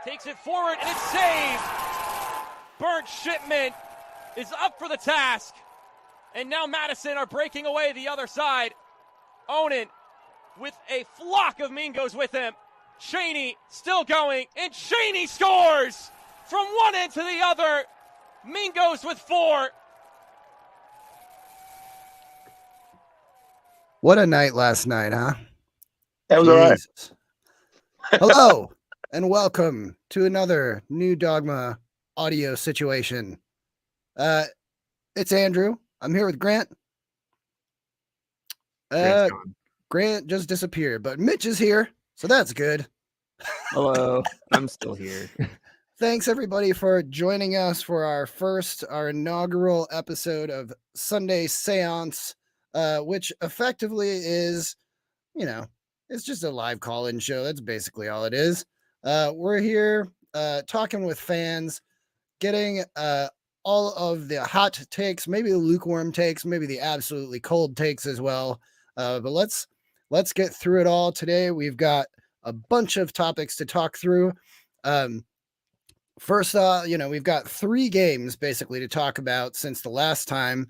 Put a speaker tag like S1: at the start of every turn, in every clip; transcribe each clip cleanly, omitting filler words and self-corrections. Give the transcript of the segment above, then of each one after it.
S1: Takes it forward, and it's saved. Burnt Shipment is up for the task. And now Madison are breaking away the other side. Onan with a flock of Mingos with him. Cheney still going, and Cheney scores! From one end to the other. Mingos with 4.
S2: What a night last night, huh?
S3: That was all right.
S2: Hello, and welcome to another New Dogma audio situation. It's Andrew. I'm here with Grant. Grant just disappeared, but Mitch is here, so that's good.
S4: Hello, I'm still here.
S2: Thanks everybody for joining us for our inaugural episode of Sunday Séance, which effectively is, it's just a live call-in show. That's basically all it is. We're here talking with fans, getting all of the hot takes, maybe the lukewarm takes, maybe the absolutely cold takes as well. But let's get through it all today. We've got a bunch of topics to talk through. First, we've got 3 games basically to talk about since the last time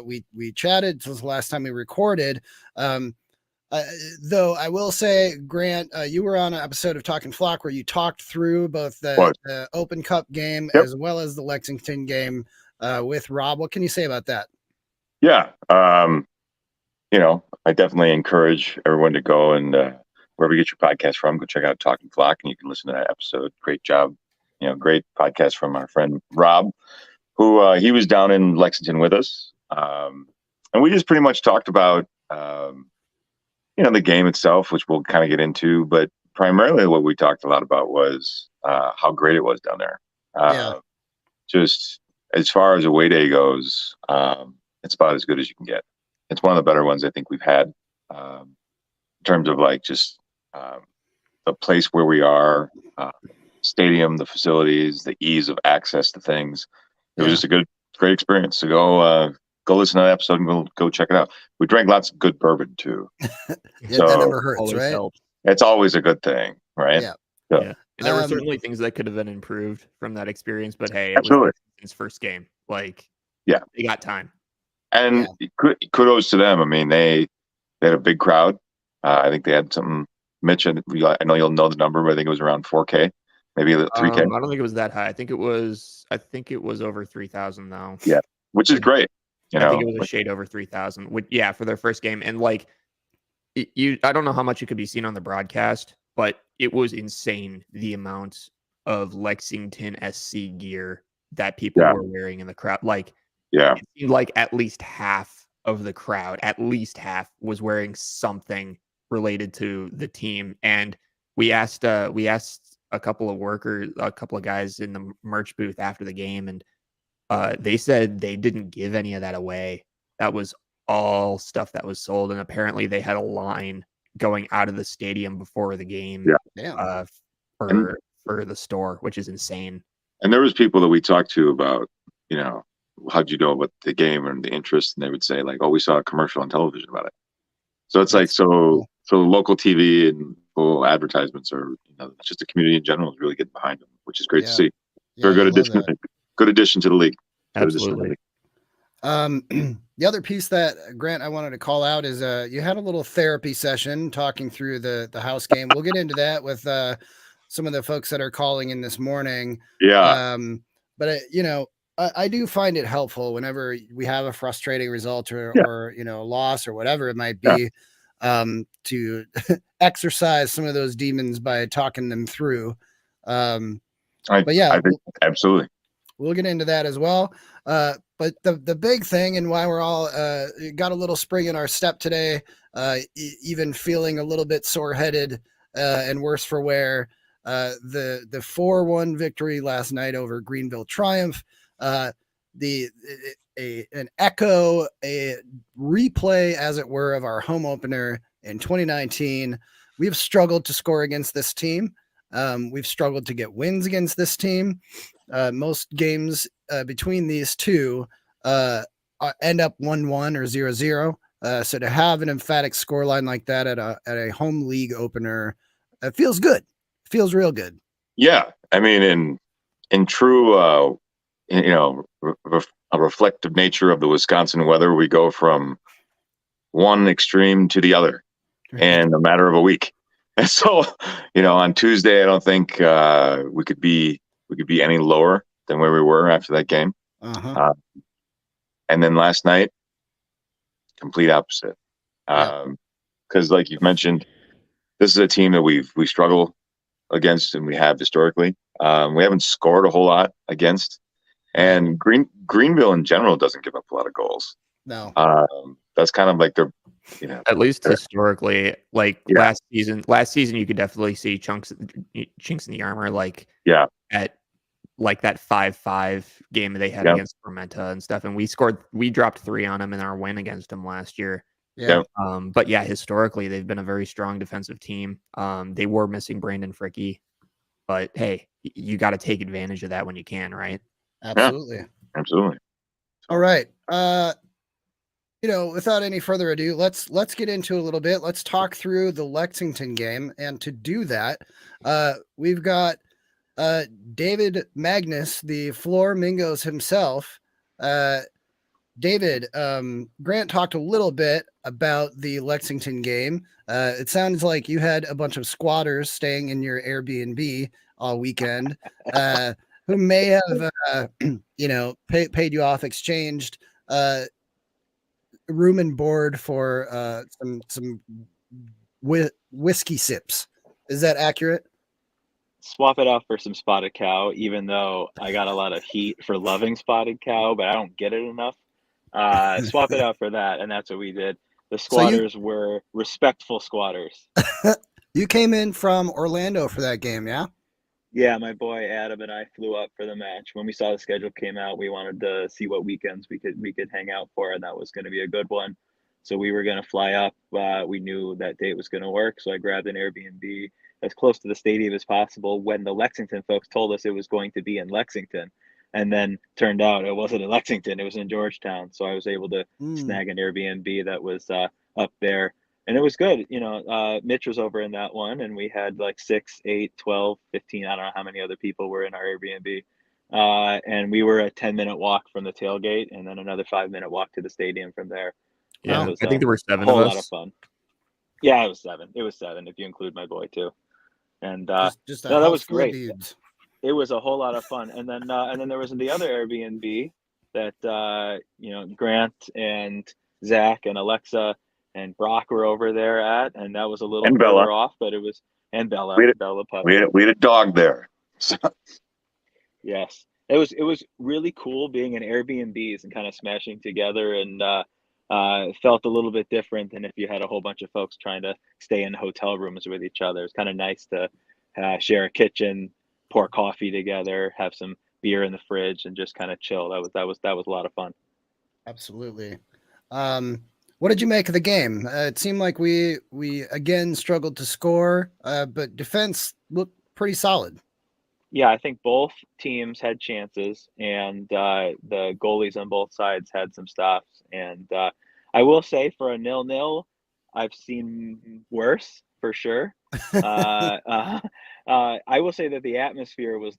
S2: we chatted, since the last time we recorded. Though I will say, Grant, you were on an episode of Talking Flock where you talked through both the Open Cup game as well as the Lexington game with Rob. What can you say about that?
S3: Yeah. I definitely encourage everyone to go and wherever you get your podcast from, go check out Talking Flock and you can listen to that episode. Great job. Great podcast from our friend Rob, who he was down in Lexington with us. And we just pretty much talked about the game itself, which we'll kind of get into, but primarily what we talked a lot about was how great it was down there. Just as far as away day goes, it's about as good as you can get. It's one of the better ones I think we've had in terms of the place where we are, stadium, the facilities, the ease of access to things. It was just a great experience. So go listen to that episode and go check it out. We drank lots of good bourbon too.
S2: So that never hurts, right?
S4: Helps.
S3: It's always a good thing, right?
S2: Yeah.
S4: And there were certainly things that could have been improved from that experience, but hey, it
S3: absolutely.
S4: Was his first game. They got time.
S3: And kudos to them. I mean, they had a big crowd. I think they had something. Mitch, I know you'll know the number, but I think it was around 4K, maybe 3K.
S4: I don't think it was that high. I think it was over 3,000 though.
S3: Yeah, which is great.
S4: I think it was a shade over 3,000. For their first game. And I don't know how much it could be seen on the broadcast, but it was insane the amount of Lexington SC gear that people were wearing in the crowd. It seemed like at least half of the crowd, was wearing something related to the team. And we asked a couple of guys in the merch booth after the game, and they said they didn't give any of that away. That was all stuff that was sold, and apparently they had a line going out of the stadium before the game for the store, which is insane.
S3: And there was people that we talked to about, how'd you know about the game and the interest, and they would say we saw a commercial on television about it. So it's so local TV and full advertisements are, just the community in general is really getting behind them, which is great to see. Very good addition. Good addition to the league.
S4: Absolutely.
S2: The other piece that, Grant, I wanted to call out is you had a little therapy session talking through the house game. We'll get into that with some of the folks that are calling in this morning.
S3: Yeah.
S2: But I do find it helpful whenever we have a frustrating result or a loss or whatever it might be, to exercise some of those demons by talking them through. I think
S3: absolutely.
S2: We'll get into that as well. But the big thing, and why we're all got a little spring in our step today, even feeling a little bit sore-headed and worse for wear, the 4-1 victory last night over Greenville Triumph, an echo, a replay, as it were, of our home opener in 2019. We've struggled to score against this team. We've struggled to get wins against this team. Most games between these two end up 1-1 or 0-0. So to have an emphatic scoreline like that at a home league opener, it feels good. It feels real good.
S3: Yeah, I mean, in true, a reflective nature of the Wisconsin weather, we go from one extreme to the other in a matter of a week. And so, on Tuesday, I don't think we could be any lower than where we were after that game.
S2: Uh-huh.
S3: And then last night, complete opposite. Because, like you've mentioned, this is a team that we struggle against, and we have historically. We haven't scored a whole lot against, and Greenville in general doesn't give up a lot of goals.
S2: No.
S3: That's kind of like their,
S4: at least historically, like last season, you could definitely see chinks in the armor, like at like that 5-5 game they had against Fermenta and stuff, and we dropped 3 on them in our win against them last year.
S2: Yeah.
S4: But historically they've been a very strong defensive team. They were missing Brandon Fricke, but hey, you got to take advantage of that when you can, right?
S2: Absolutely.
S3: Yeah, absolutely.
S2: All right. Without any further ado, let's get into a little bit. Let's talk through the Lexington game, and to do that, we've got David Magnus, the Flamingos himself. David, Grant talked a little bit about the Lexington game. It sounds like you had a bunch of squatters staying in your Airbnb all weekend, who may have, paid you off, exchanged room and board for some whiskey sips. Is that accurate?
S5: Swap it out for some spotted cow, even though I got a lot of heat for loving spotted cow, but I don't get it enough. Swap it out for that, and that's what we did. The squatters were respectful squatters.
S2: You came in from Orlando for that game, yeah?
S5: Yeah, my boy Adam and I flew up for the match. When we saw the schedule came out, we wanted to see what weekends we could hang out for, and that was going to be a good one. So we were going to fly up. We knew that date was going to work, so I grabbed an Airbnb as close to the stadium as possible when the Lexington folks told us it was going to be in Lexington. And then turned out it wasn't in Lexington, it was in Georgetown. So I was able to snag an Airbnb that was up there. And it was good. Mitch was over in that one, and we had like 6, 8, 12, 15. I don't know how many other people were in our Airbnb. And we were a 10-minute walk from the tailgate, and then another 5-minute walk to the stadium from there.
S4: Yeah, I think there were 7
S5: of us. A whole
S4: lot
S5: of fun. Yeah, it was 7. It was 7 if you include my boy too. And that was great. It was a whole lot of fun. And then there was the other Airbnb that Grant and Zach and Alexa and Brock were over there at, and that was a little further off, but it was, and Bella puppy.
S3: We had a dog there. So.
S5: Yes, it was really cool being in Airbnbs and kind of smashing together, and felt a little bit different than if you had a whole bunch of folks trying to stay in hotel rooms with each other. It's kind of nice to share a kitchen, pour coffee together, have some beer in the fridge, and just kind of chill. That was a lot of fun.
S2: Absolutely. What did you make of the game? It seemed like we again struggled to score, but defense looked pretty solid.
S5: Yeah, I think both teams had chances, and the goalies on both sides had some stops. And I will say, for a 0-0, I've seen worse for sure. I will say that the atmosphere was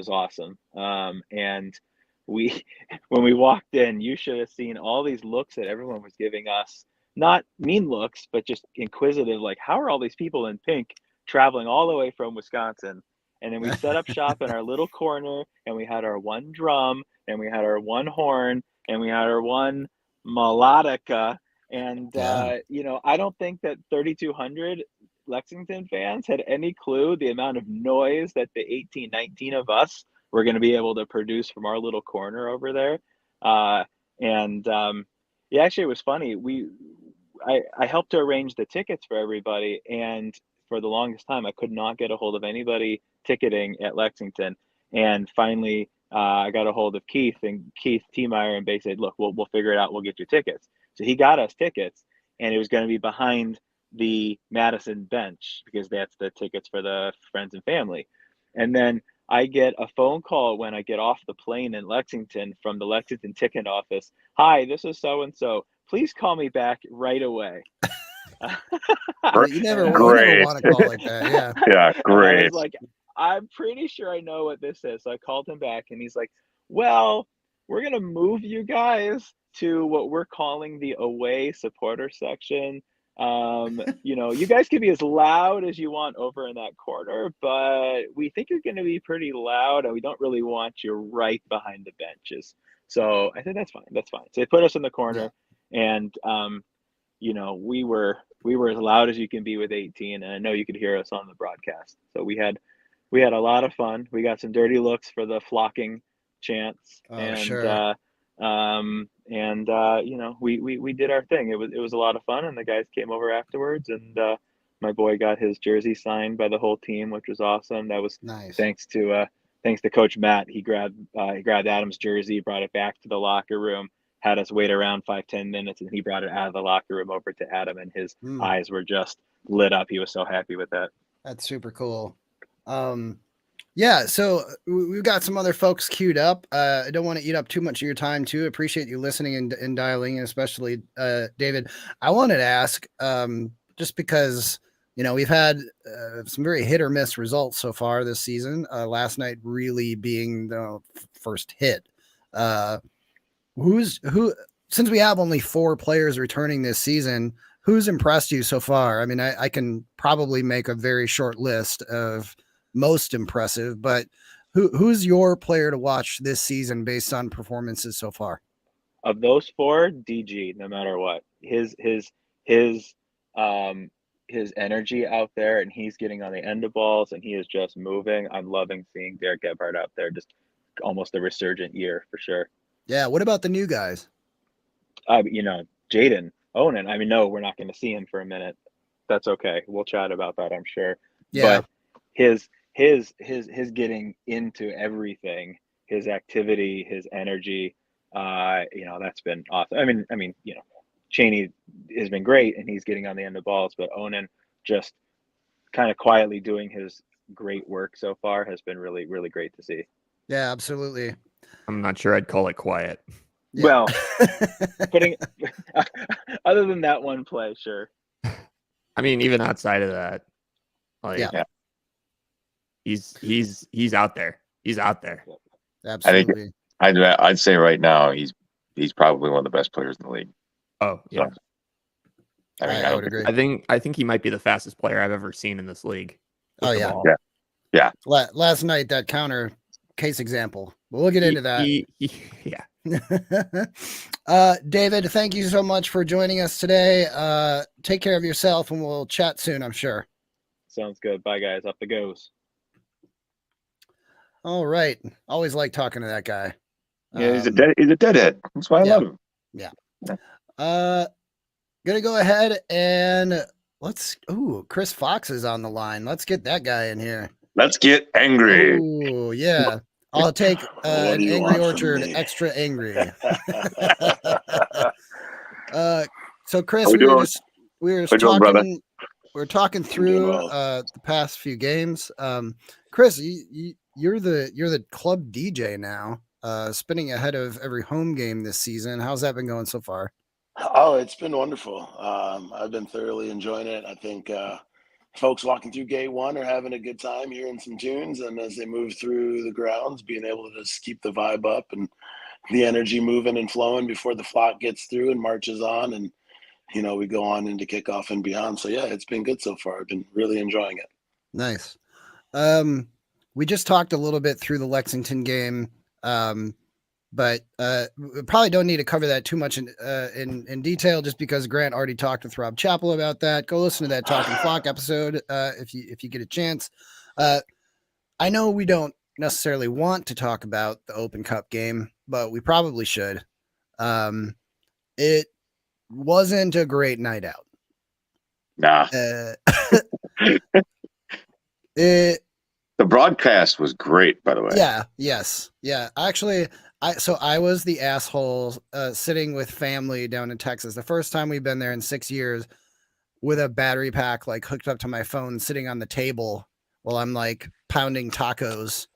S5: awesome. And when we walked in, you should have seen all these looks that everyone was giving us. Not mean looks, but just inquisitive, like, how are all these people in pink traveling all the way from Wisconsin? And then we set up shop in our little corner, and we had our one drum, and we had our one horn, and we had our one melodica. And, I don't think that 3,200 Lexington fans had any clue the amount of noise that the 18, 19 of us were going to be able to produce from our little corner over there. Actually, it was funny. I helped to arrange the tickets for everybody, and for the longest time, I could not get a hold of anybody ticketing at Lexington. And finally, I got a hold of Keith Tiemeyer, and basically said, look, we'll figure it out. We'll get you tickets. So he got us tickets, and it was going to be behind the Madison bench because that's the tickets for the friends and family. And then I get a phone call when I get off the plane in Lexington from the Lexington ticket office. Hi, this is so-and-so. Please call me back right away.
S2: You never want a call like that. Yeah.
S3: Yeah, great.
S5: I'm pretty sure I know what this is. So I called him back and he's like, well, we're going to move you guys to what we're calling the away supporter section. You guys can be as loud as you want over in that corner, but we think you're going to be pretty loud and we don't really want you right behind the benches. So I said, that's fine. That's fine. So they put us in the corner and, we were as loud as you can be with 18, and I know you could hear us on the broadcast. So we had a lot of fun. We got some dirty looks for the flocking chants,
S2: Oh, sure.
S5: we did our thing. It was a lot of fun, and the guys came over afterwards, and my boy got his jersey signed by the whole team, which was awesome. That was
S2: Nice.
S5: thanks to Coach Matt. He grabbed Adam's jersey, brought it back to the locker room, had us wait around 5-10 minutes, and he brought it out of the locker room over to Adam, and his eyes were just lit up. He was so happy with that.
S2: That's super cool. So we've got some other folks queued up. I don't want to eat up too much of your time too. Appreciate you listening and dialing in, especially David. I wanted to ask, just because, we've had some very hit or miss results so far this season. Last night really being the first hit. Since we have only 4 players returning this season, who's impressed you so far? I mean, I can probably make a very short list of most impressive, but who's your player to watch this season based on performances so far?
S5: Of those 4, DG, no matter what, his energy out there, and he's getting on the end of balls, and he is just moving. I'm loving seeing Derek Gebhardt out there, just almost a resurgent year for sure.
S2: Yeah. What about the new guys?
S5: Jaden, Onan. I mean, no, we're not going to see him for a minute. That's okay. We'll chat about that, I'm sure.
S2: Yeah.
S5: But his getting into everything, his activity, his energy, that's been awesome. I mean, Cheney has been great and he's getting on the end of balls, but Onan just kind of quietly doing his great work so far has been really, really great to see.
S2: Yeah, absolutely.
S4: I'm not sure I'd call it quiet.
S2: Yeah.
S5: Well, putting other than that one play, sure.
S4: I mean, even outside of that, he's out there. He's out there.
S2: Absolutely.
S3: I'd say right now he's probably one of the best players in the league.
S4: Oh yeah.
S3: So,
S2: I would agree.
S4: I think he might be the fastest player I've ever seen in this league.
S2: Oh yeah.
S3: Yeah.
S2: Last night, that counter case example. We'll get into that. David, thank you so much for joining us today. Take care of yourself and we'll chat soon, I'm sure.
S5: Sounds good. Bye guys. Up the goes.
S2: All right. Always like talking to that guy.
S3: Yeah, he's a deadhead. That's why I love him.
S2: Yeah. Gonna go ahead and Chris Fox is on the line. Let's get that guy in here.
S3: Let's get angry.
S2: Oh yeah. I'll take an Angry Orchard extra angry. So Chris, we were talking through the past few games. Chris, you're the club DJ now, spinning ahead of every home game this season. How's that been going so far?
S6: Oh, it's been wonderful. I've been thoroughly enjoying it. I think folks walking through gate 1 are having a good time hearing some tunes, and as they move through the grounds, being able to just keep the vibe up and the energy moving and flowing before the flock gets through and marches on, and we go on into kickoff and beyond. So yeah, it's been good so far. I've been really enjoying it.
S2: Nice. We just talked a little bit through the Lexington game, but we probably don't need to cover that too much in detail, just because Grant already talked with Rob Chappell about that. Go listen to that Talking Flock episode if you get a chance. I know we don't necessarily want to talk about the Open Cup game, but we probably should. It wasn't a great night out.
S3: Nah. The broadcast was great, by the way.
S2: Yeah. Yes. Yeah. Actually, I was the asshole sitting with family down in Texas. The first time we've been there in 6 years, with a battery pack hooked up to my phone, sitting on the table while I'm pounding tacos.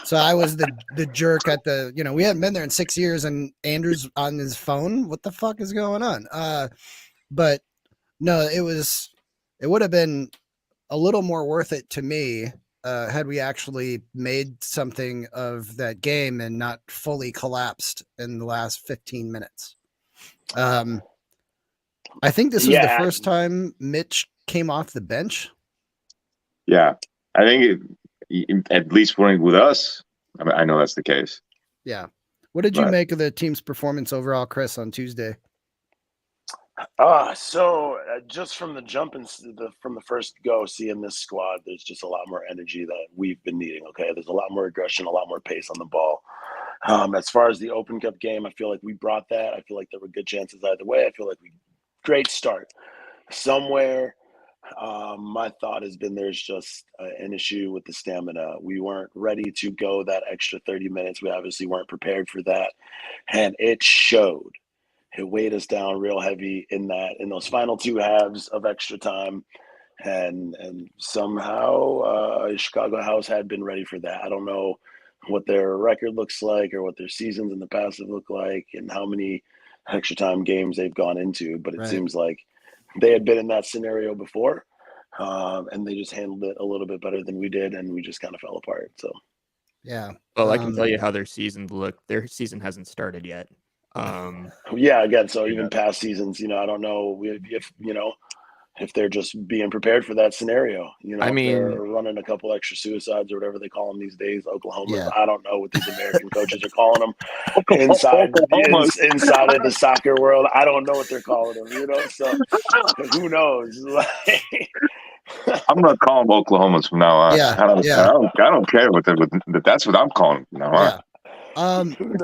S2: So I was the jerk at we hadn't been there in 6 years, and Andrew's on his phone. What the fuck is going on? But no, it would have been a little more worth it to me had we actually made something of that game and not fully collapsed in the last 15 minutes. I think this was the first time Mitch came off the bench.
S3: Yeah, I think at least with us, I know that's the case.
S2: Yeah. What did you make of the team's performance overall, Chris, on Tuesday?
S6: Just from the jump and from the first go, seeing this squad, there's just a lot more energy that we've been needing. Okay, there's a lot more aggression, a lot more pace on the ball. As far as the Open Cup game, I feel like we brought that. I feel like there were good chances either way. I feel like great start somewhere. My thought has been there's just an issue with the stamina. We weren't ready to go that extra 30 minutes. We obviously weren't prepared for that, and it showed. It weighed us down real heavy in those final two halves of extra time, and somehow Chicago House had been ready for that. I don't know what their record looks like or what their seasons in the past have looked like and how many extra time games they've gone into, but it seems like they had been in that scenario before, and they just handled it a little bit better than we did, and we just kind of fell apart. So,
S2: yeah.
S4: Well, I can tell you how their season looked. Their season hasn't started yet.
S6: Again, so even past seasons, I don't know if they're just being prepared for that scenario. I mean, they're running a couple extra suicides or whatever they call them these days. Oklahoma, I don't know what these American coaches are calling them inside of the soccer world. I don't know what they're calling them. So who knows?
S3: I'm gonna call them Oklahomans from now on. I don't care that's what I'm calling them from now on.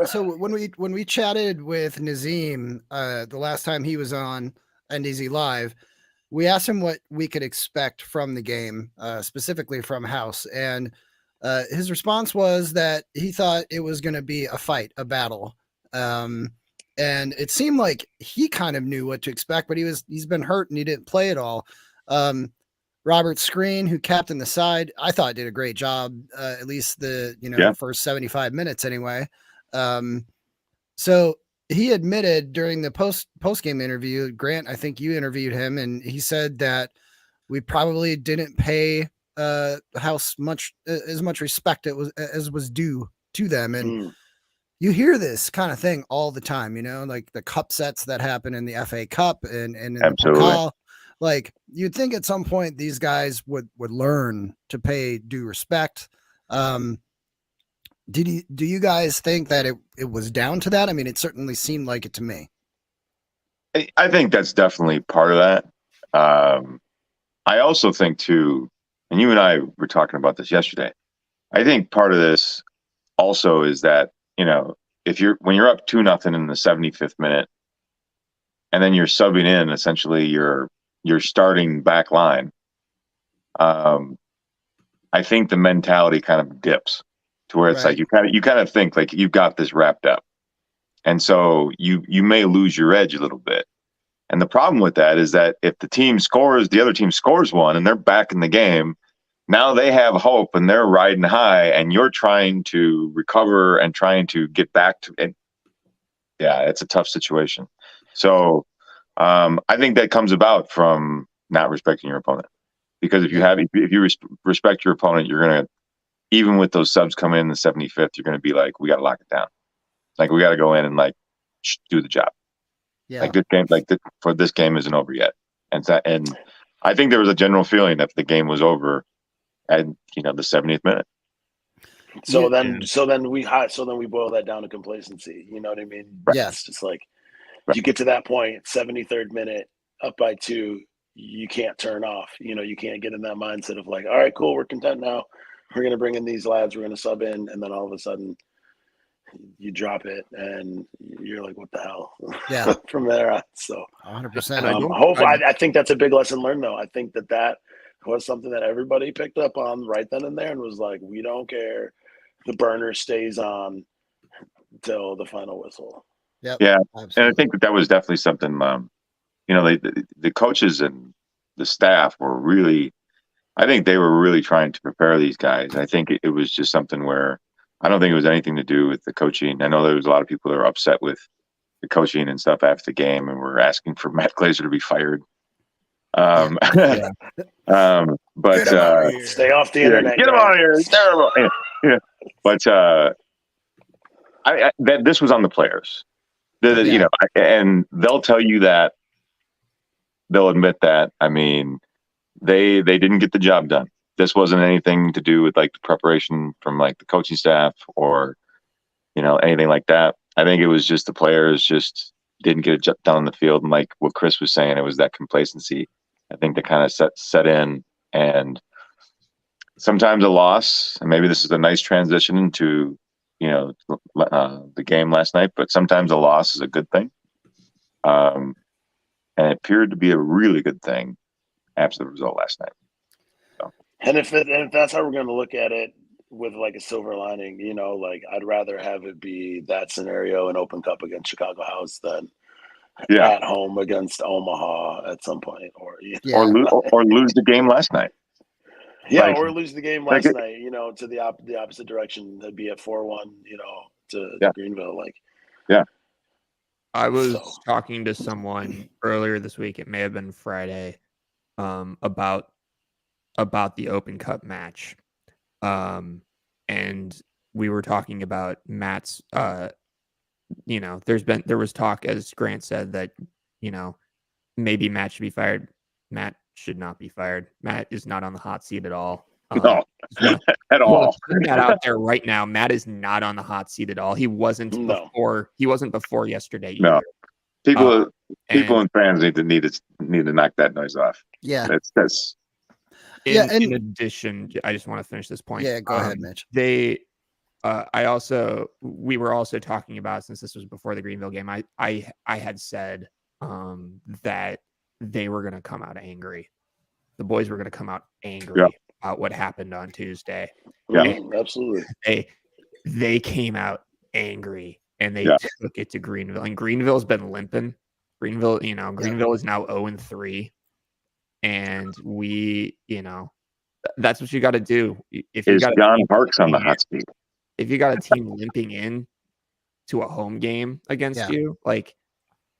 S2: So when we chatted with Nazim the last time he was on NDZ Live, we asked him what we could expect from the game, specifically from House, and his response was that he thought it was going to be a fight, a battle, and it seemed like he kind of knew what to expect, but he's been hurt and he didn't play at all. Robert Screen, who captained the side, I thought did a great job, at least the first 75 minutes anyway. So he admitted during the post game interview, Grant, I think you interviewed him, and he said that we probably didn't pay House as much respect as was due to them. And you hear this kind of thing all the time, like the cup sets that happen in the FA Cup and in the Pokal. Like you'd think at some point these guys would learn to pay due respect. Do you guys think that it was down to that? I mean, it certainly seemed like it to me.
S3: I think that's definitely part of that. I also think too, and you and I were talking about this yesterday. I think part of this also is that, when you're up 2-0 in the 75th minute, and then you're subbing in essentially your starting back line, I think the mentality kind of dips to where it's like you kind of think like you've got this wrapped up, and so you may lose your edge a little bit. And the problem with that is that if the other team scores one, and they're back in the game, now they have hope and they're riding high, and you're trying to recover and trying to get back to it. Yeah, it's a tough situation. So I think that comes about from not respecting your opponent, because if you respect your opponent, you're going to, even with those subs coming in the 75th, you're going to be like, we got to lock it down. Like we got to go in and do the job. Yeah. Like this game, this game isn't over yet. And I think there was a general feeling that the game was over at the 70th minute.
S6: So then we boil that down to complacency. You know what I mean?
S2: Right. Yeah.
S6: It's just like you get to that point, 73rd minute, up by 2, you can't turn off. You can't get in that mindset of like, all right, cool, we're content now. We're going to bring in these lads. We're going to sub in. And then all of a sudden you drop it and you're like, what the hell?
S2: Yeah.
S6: From there on. So
S2: 100%.
S6: I think that's a big lesson learned, though. I think that was something that everybody picked up on right then and there and was like, we don't care. The burner stays on till the final whistle.
S2: Yep.
S3: Yeah.
S2: Absolutely.
S3: And I think that was definitely something, the coaches and the staff were really, I think they were really trying to prepare these guys. I think it was just something where I don't think it was anything to do with the coaching. I know there was a lot of people that were upset with the coaching and stuff after the game, and were asking for Matt Glazer to be fired. But
S6: Stay off the
S3: yeah,
S6: internet.
S3: get him
S6: Grant.
S3: out of here. It's terrible. Yeah. But that this was on the players. You know, and they'll tell you that. They'll admit that. I mean, they didn't get the job done. This wasn't anything to do with like the preparation from like the coaching staff or, you know, anything like that. I think it was just the players just didn't get it done on the field. And like what Chris was saying, it was that complacency. I think that kind of set in, and sometimes a loss, and maybe this is a nice transition into, you know, the game last night, but sometimes a loss is a good thing. And it appeared to be a really good thing after the result last night. So.
S6: And if that's how we're going to look at it with like a silver lining, you know, like I'd rather have it be that scenario in Open Cup against Chicago House than at home against Omaha at some point, or
S3: or lose the game last night.
S6: Yeah,
S3: like,
S6: or lose the game last night, you know, to the opposite direction. That'd be at 4-1, you know, to Greenville. Like,
S4: I was talking to someone earlier this week. It may have been Friday, about the Open Cup match, and we were talking about Matt's. You know, there was talk, as Grant said, that, you know, maybe Matt should be fired. Matt should not be fired. Matt is not on the hot seat at all.
S3: No, at all.
S4: Put that out there right now. Matt is not on the hot seat at all. He wasn't before. He wasn't before yesterday either.
S3: No, people and fans need to knock that noise off.
S2: Yeah,
S3: that's.
S4: In addition, I just want to finish this point.
S2: Yeah, go ahead, Mitch.
S4: We were also talking about, since this was before the Greenville game, I had said that they were going to come out angry. The boys were going to come out angry about what happened on Tuesday.
S6: Yeah, absolutely.
S4: They came out angry and they took it to Greenville. And Greenville's been limping. Greenville is now 0-3. And we, you know, that's what you got to do. If you got
S3: John Parks on the hot seat.
S4: If you got a team limping in to a home game against you, like,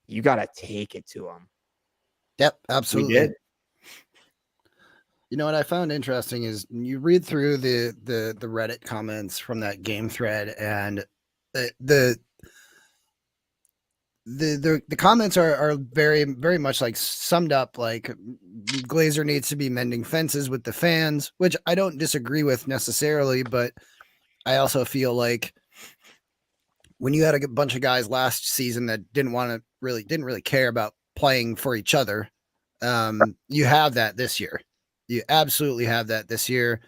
S4: you got to take it to them.
S2: Yep, absolutely.
S4: We did.
S2: You know what I found interesting is you read through the Reddit comments from that game thread, and the comments are very, very much like summed up like Glazer needs to be mending fences with the fans, which I don't disagree with necessarily, but I also feel like when you had a bunch of guys last season that didn't really care about playing for each other, you have that this year. You absolutely have that this year.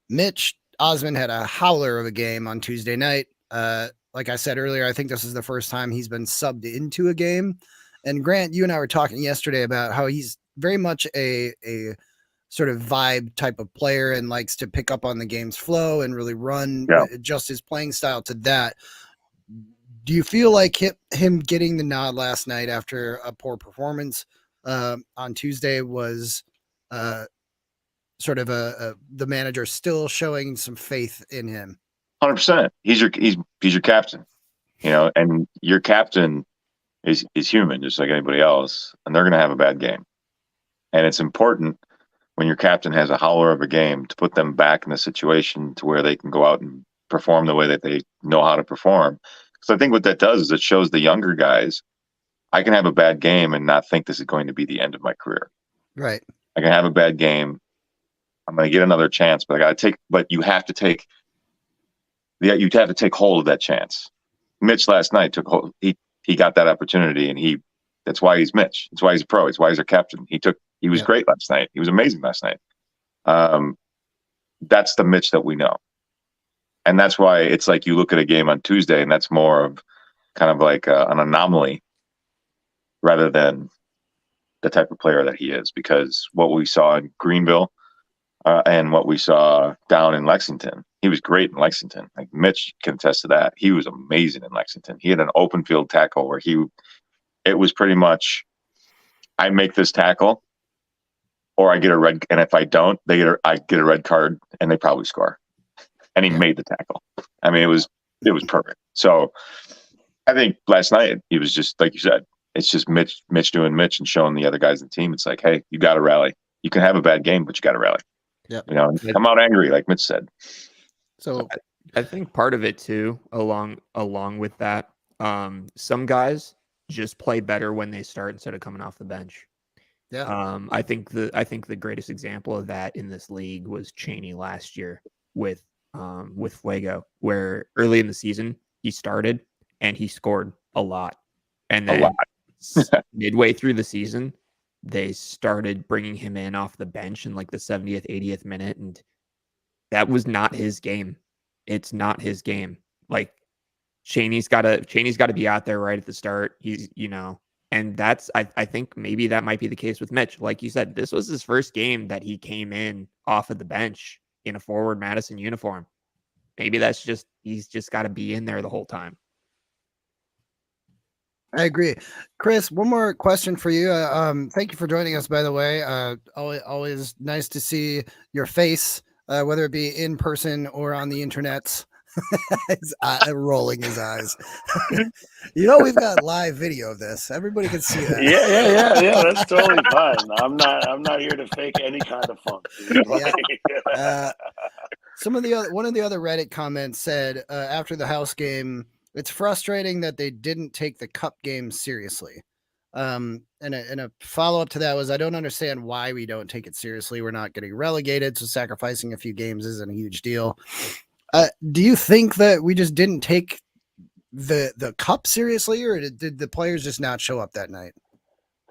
S2: Mitch Osmond had a howler of a game on Tuesday night. Like I said earlier, I think this is the first time he's been subbed into a game. And Grant, you and I were talking yesterday about how he's very much a sort of vibe type of player and likes to pick up on the game's flow and really adjust his playing style to that. Do you feel like him getting the nod last night after a poor performance on Tuesday was sort of the manager still showing some faith in him?
S3: 100%. He's your captain, you know, and your captain is human, just like anybody else, and they're going to have a bad game. And it's important when your captain has a howler of a game to put them back in a situation to where they can go out and perform the way that they know how to perform. Because I think what that does is it shows the younger guys, I can have a bad game and not think this is going to be the end of my career.
S2: Right.
S3: I can have a bad game. I'm going to get another chance, but you have to take hold of that chance. Mitch last night took hold. He got that opportunity, and that's why he's Mitch. That's why he's a pro. It's why he's our captain. He was great last night. He was amazing last night. That's the Mitch that we know. And that's why it's like you look at a game on Tuesday, and that's more of kind of like an anomaly rather than the type of player that he is, because what we saw in Greenville and what we saw down in Lexington, he was great in Lexington. Like Mitch can attest to that. He was amazing in Lexington. He had an open field tackle where it was pretty much, I make this tackle or I get a red, and if I don't, I get a red card and they probably score. And he made the tackle. I mean, it was perfect. So I think last night he was just, like you said, it's just Mitch doing Mitch and showing the other guys in the team. It's like, hey, you got to rally. you can have a bad game, but you got to rally.
S2: Yep.
S3: You know, come out angry, like Mitch said.
S2: So
S4: I think part of it too, along with that, some guys just play better when they start instead of coming off the bench.
S2: yeah,
S4: I think the greatest example of that in this league was Chaney last year with Fuego, where early in the season he started and he scored a lot, and then midway through the season they started bringing him in off the bench in like the 70th, 80th minute, and that was not his game. It's not his game. Like Chaney's got to be out there right at the start. He's, and that's, I think maybe that might be the case with Mitch. Like you said, this was his first game that he came in off of the bench in a forward Madison uniform. Maybe that's just, he's just got to be in there the whole time.
S2: I agree. Chris, one more question for you. Thank you for joining us, by the way. Always nice to see your face, whether it be in person or on the internet. He's rolling his eyes. We've got live video of this. Everybody can see that.
S6: Yeah. That's totally fine. I'm not here to fake any kind of funk.
S2: Yeah. One of the other Reddit comments said after the house game, it's frustrating that they didn't take the cup game seriously. And a follow-up to that was, I don't understand why we don't take it seriously. We're not getting relegated, so sacrificing a few games isn't a huge deal. Do you think that we just didn't take the cup seriously, or did the players just not show up that night?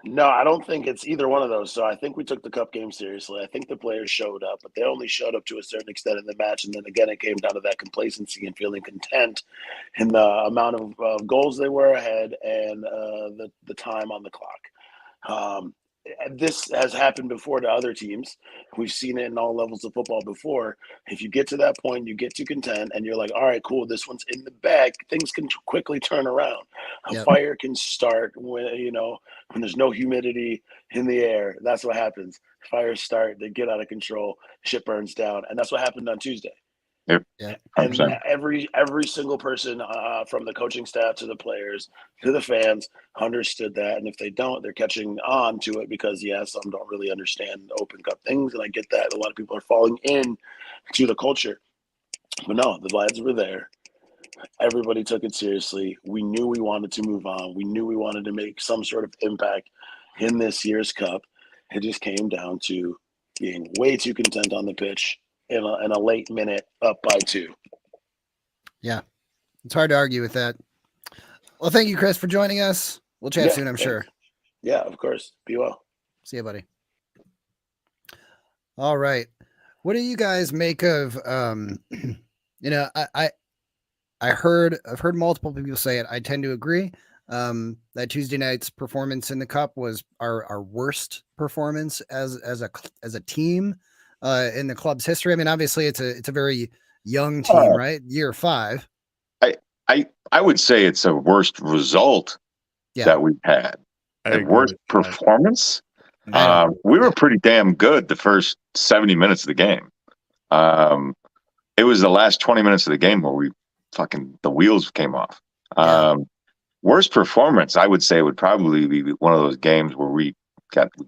S6: No, I don't think it's either one of those. So I think we took the cup game seriously. I think the players showed up, but they only showed up to a certain extent in the match. And then again, it came down to that complacency and feeling content in the amount of goals they were ahead and the time on the clock. This has happened before to other teams. We've seen it in all levels of football before. If you get to that point, you get to content and you're like, all right, cool, this one's in the bag. Things can quickly turn around. A fire can start when there's no humidity in the air. That's what happens. Fires start, they get out of control, shit burns down. And that's what happened on Tuesday.
S3: Yep.
S2: Yeah.
S6: And every single person from the coaching staff to the players to the fans understood that. And if they don't, they're catching on to it because, some don't really understand Open Cup things. And I get that. A lot of people are falling in to the culture. But no, the lads were there. Everybody took it seriously. We knew we wanted to move on. We knew we wanted to make some sort of impact in this year's cup. It just came down to being way too content on the pitch in a late minute up by 2.
S2: Yeah, it's hard to argue with that. Well, thank you, Chris, for joining us. We'll chat soon, I'm sure.
S6: Yeah, of course. Be well.
S2: See you, buddy. All right. What do you guys make of I've heard multiple people say it. I tend to agree. That Tuesday night's performance in the cup was our worst performance as a team in the club's history. I mean, obviously it's a very young team, right? Year 5.
S3: I would say it's a worst result that we've had. The worst performance. We were pretty damn good the first 70 minutes of the game. It was the last 20 minutes of the game where the wheels came off. Worst performance, I would say, would probably be one of those games where we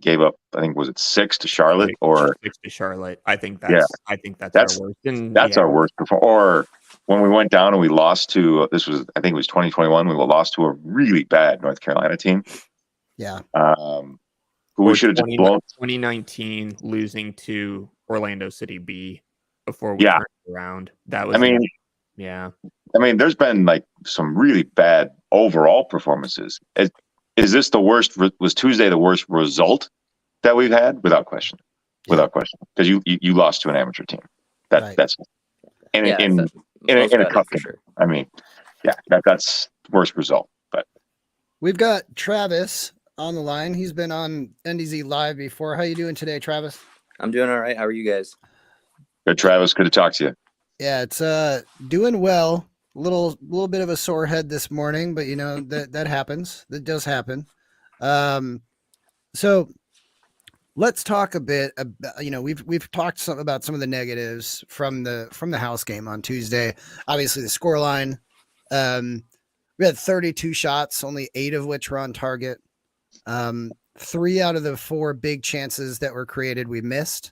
S3: gave up. I think, was it 6 to Charlotte or
S4: 6 to Charlotte? I think that's our worst. And
S3: that's our worst performance. Or when we went down and we lost to I think it was 2021. We lost to a really bad North Carolina team.
S2: Yeah.
S3: Who we should have just blown.
S4: 2019 losing to Orlando City B before we turned around. That was. I mean, there's been some really bad overall performances. Is this the worst? Was Tuesday the worst result that we've had? Without question. Without question. Because you lost to an amateur team. That's in a cup game. Sure. I mean, that's worst result. But
S2: we've got Travis on the line. He's been on NDZ Live before. How you doing today, Travis?
S7: I'm doing all right. How are you guys?
S3: Good, Travis. Good to talk to you.
S2: Yeah, it's doing well. A little bit of a sore head this morning, but that happens. That does happen. So let's talk a bit about, we've talked about some of the negatives from the house game on Tuesday. Obviously the scoreline. We had 32 shots, only 8 of which were on target. 3 out of the 4 big chances that were created, we missed.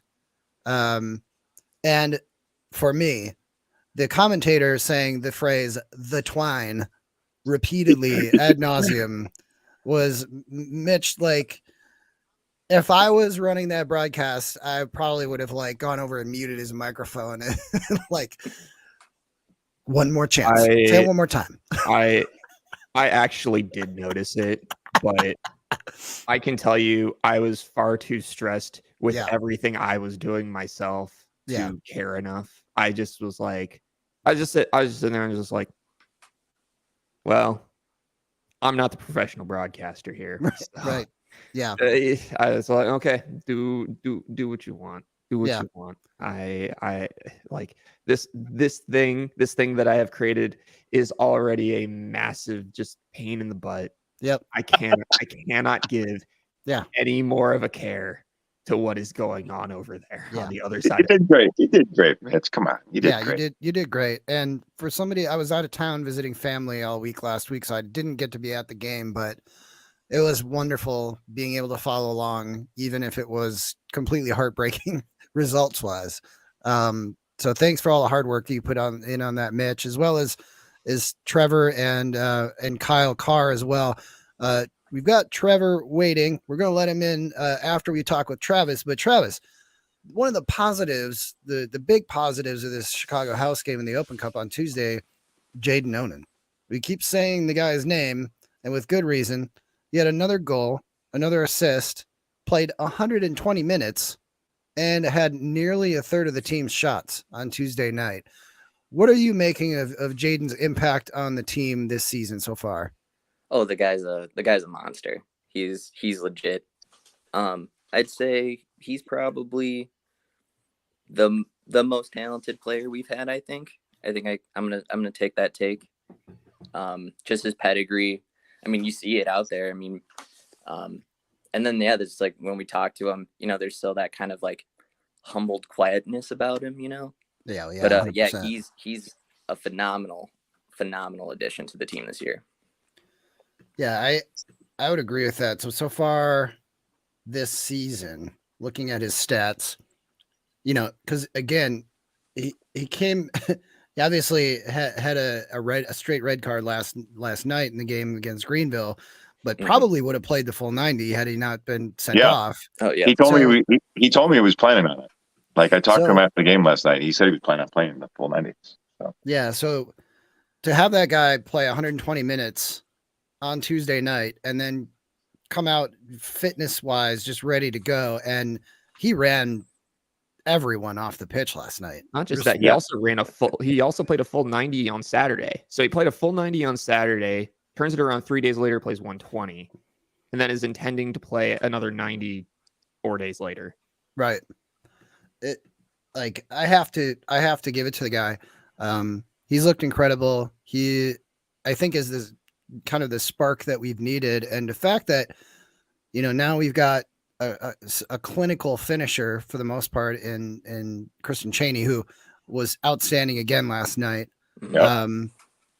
S2: And for me, the commentator saying the phrase "the twine" repeatedly ad nauseum was Mitch. Like, if I was running that broadcast, I probably would have like gone over and muted his microphone and like, one more chance. Say it one more time.
S4: I actually did notice it, but I can tell you I was far too stressed with everything I was doing myself to care enough. I just was like, I was just sitting there and just like, well, I'm not the professional broadcaster here. So,
S2: Right. Yeah.
S4: I was like, okay, do what you want. Do what you want. I like this thing that I have created is already a massive just pain in the butt.
S2: Yep.
S4: I cannot give any more of a care to what is going on over there on the other side.
S3: You did great. You did great, Mitch. Come on. You did great.
S2: You did great. And for somebody, I was out of town visiting family all week last week, so I didn't get to be at the game, but it was wonderful being able to follow along, even if it was completely heartbreaking results wise. So thanks for all the hard work you put on that, Mitch, as well as Trevor and Kyle Carr as well. We've got Trevor waiting. We're going to let him in after we talk with Travis. But Travis, one of the positives, the big positives of this Chicago House game in the Open Cup on Tuesday, Jaden Onan. We keep saying the guy's name, and with good reason. He had another goal, another assist, played 120 minutes, and had nearly a third of the team's shots on Tuesday night. What are you making of Jaden's impact on the team this season so far?
S7: Oh, the guy's a monster. He's legit. I'd say he's probably the most talented player we've had. I think I'm gonna take that take. Just his pedigree. I mean, you see it out there. I mean, and then there's like when we talk to him, there's still that kind of like humbled quietness about him,
S2: Yeah.
S7: But
S2: 100%.
S7: he's a phenomenal addition to the team this year.
S2: Yeah, I would agree with that. So far this season, looking at his stats, because again, he came. He obviously had a straight red card last night in the game against Greenville, but probably would have played the full 90 had he not been sent off.
S7: Oh yeah.
S3: He told me he told me he was planning on it. Like I talked to him after the game last night. He said he was planning on playing the full 90s. So
S2: yeah, so to have that guy play 120 minutes on Tuesday night and then come out fitness wise just ready to go, and he ran everyone off the pitch last night.
S4: Not just that, he also played a full 90 on Saturday. So he played a full 90 on Saturday, turns it around 3 days later, plays 120, and then is intending to play another 90 4 days later.
S2: Right. I have to give it to the guy. He's looked incredible. I think is this kind of the spark that we've needed, and the fact that now we've got a clinical finisher for the most part in Kristen Cheney, who was outstanding again last night.
S3: Yep.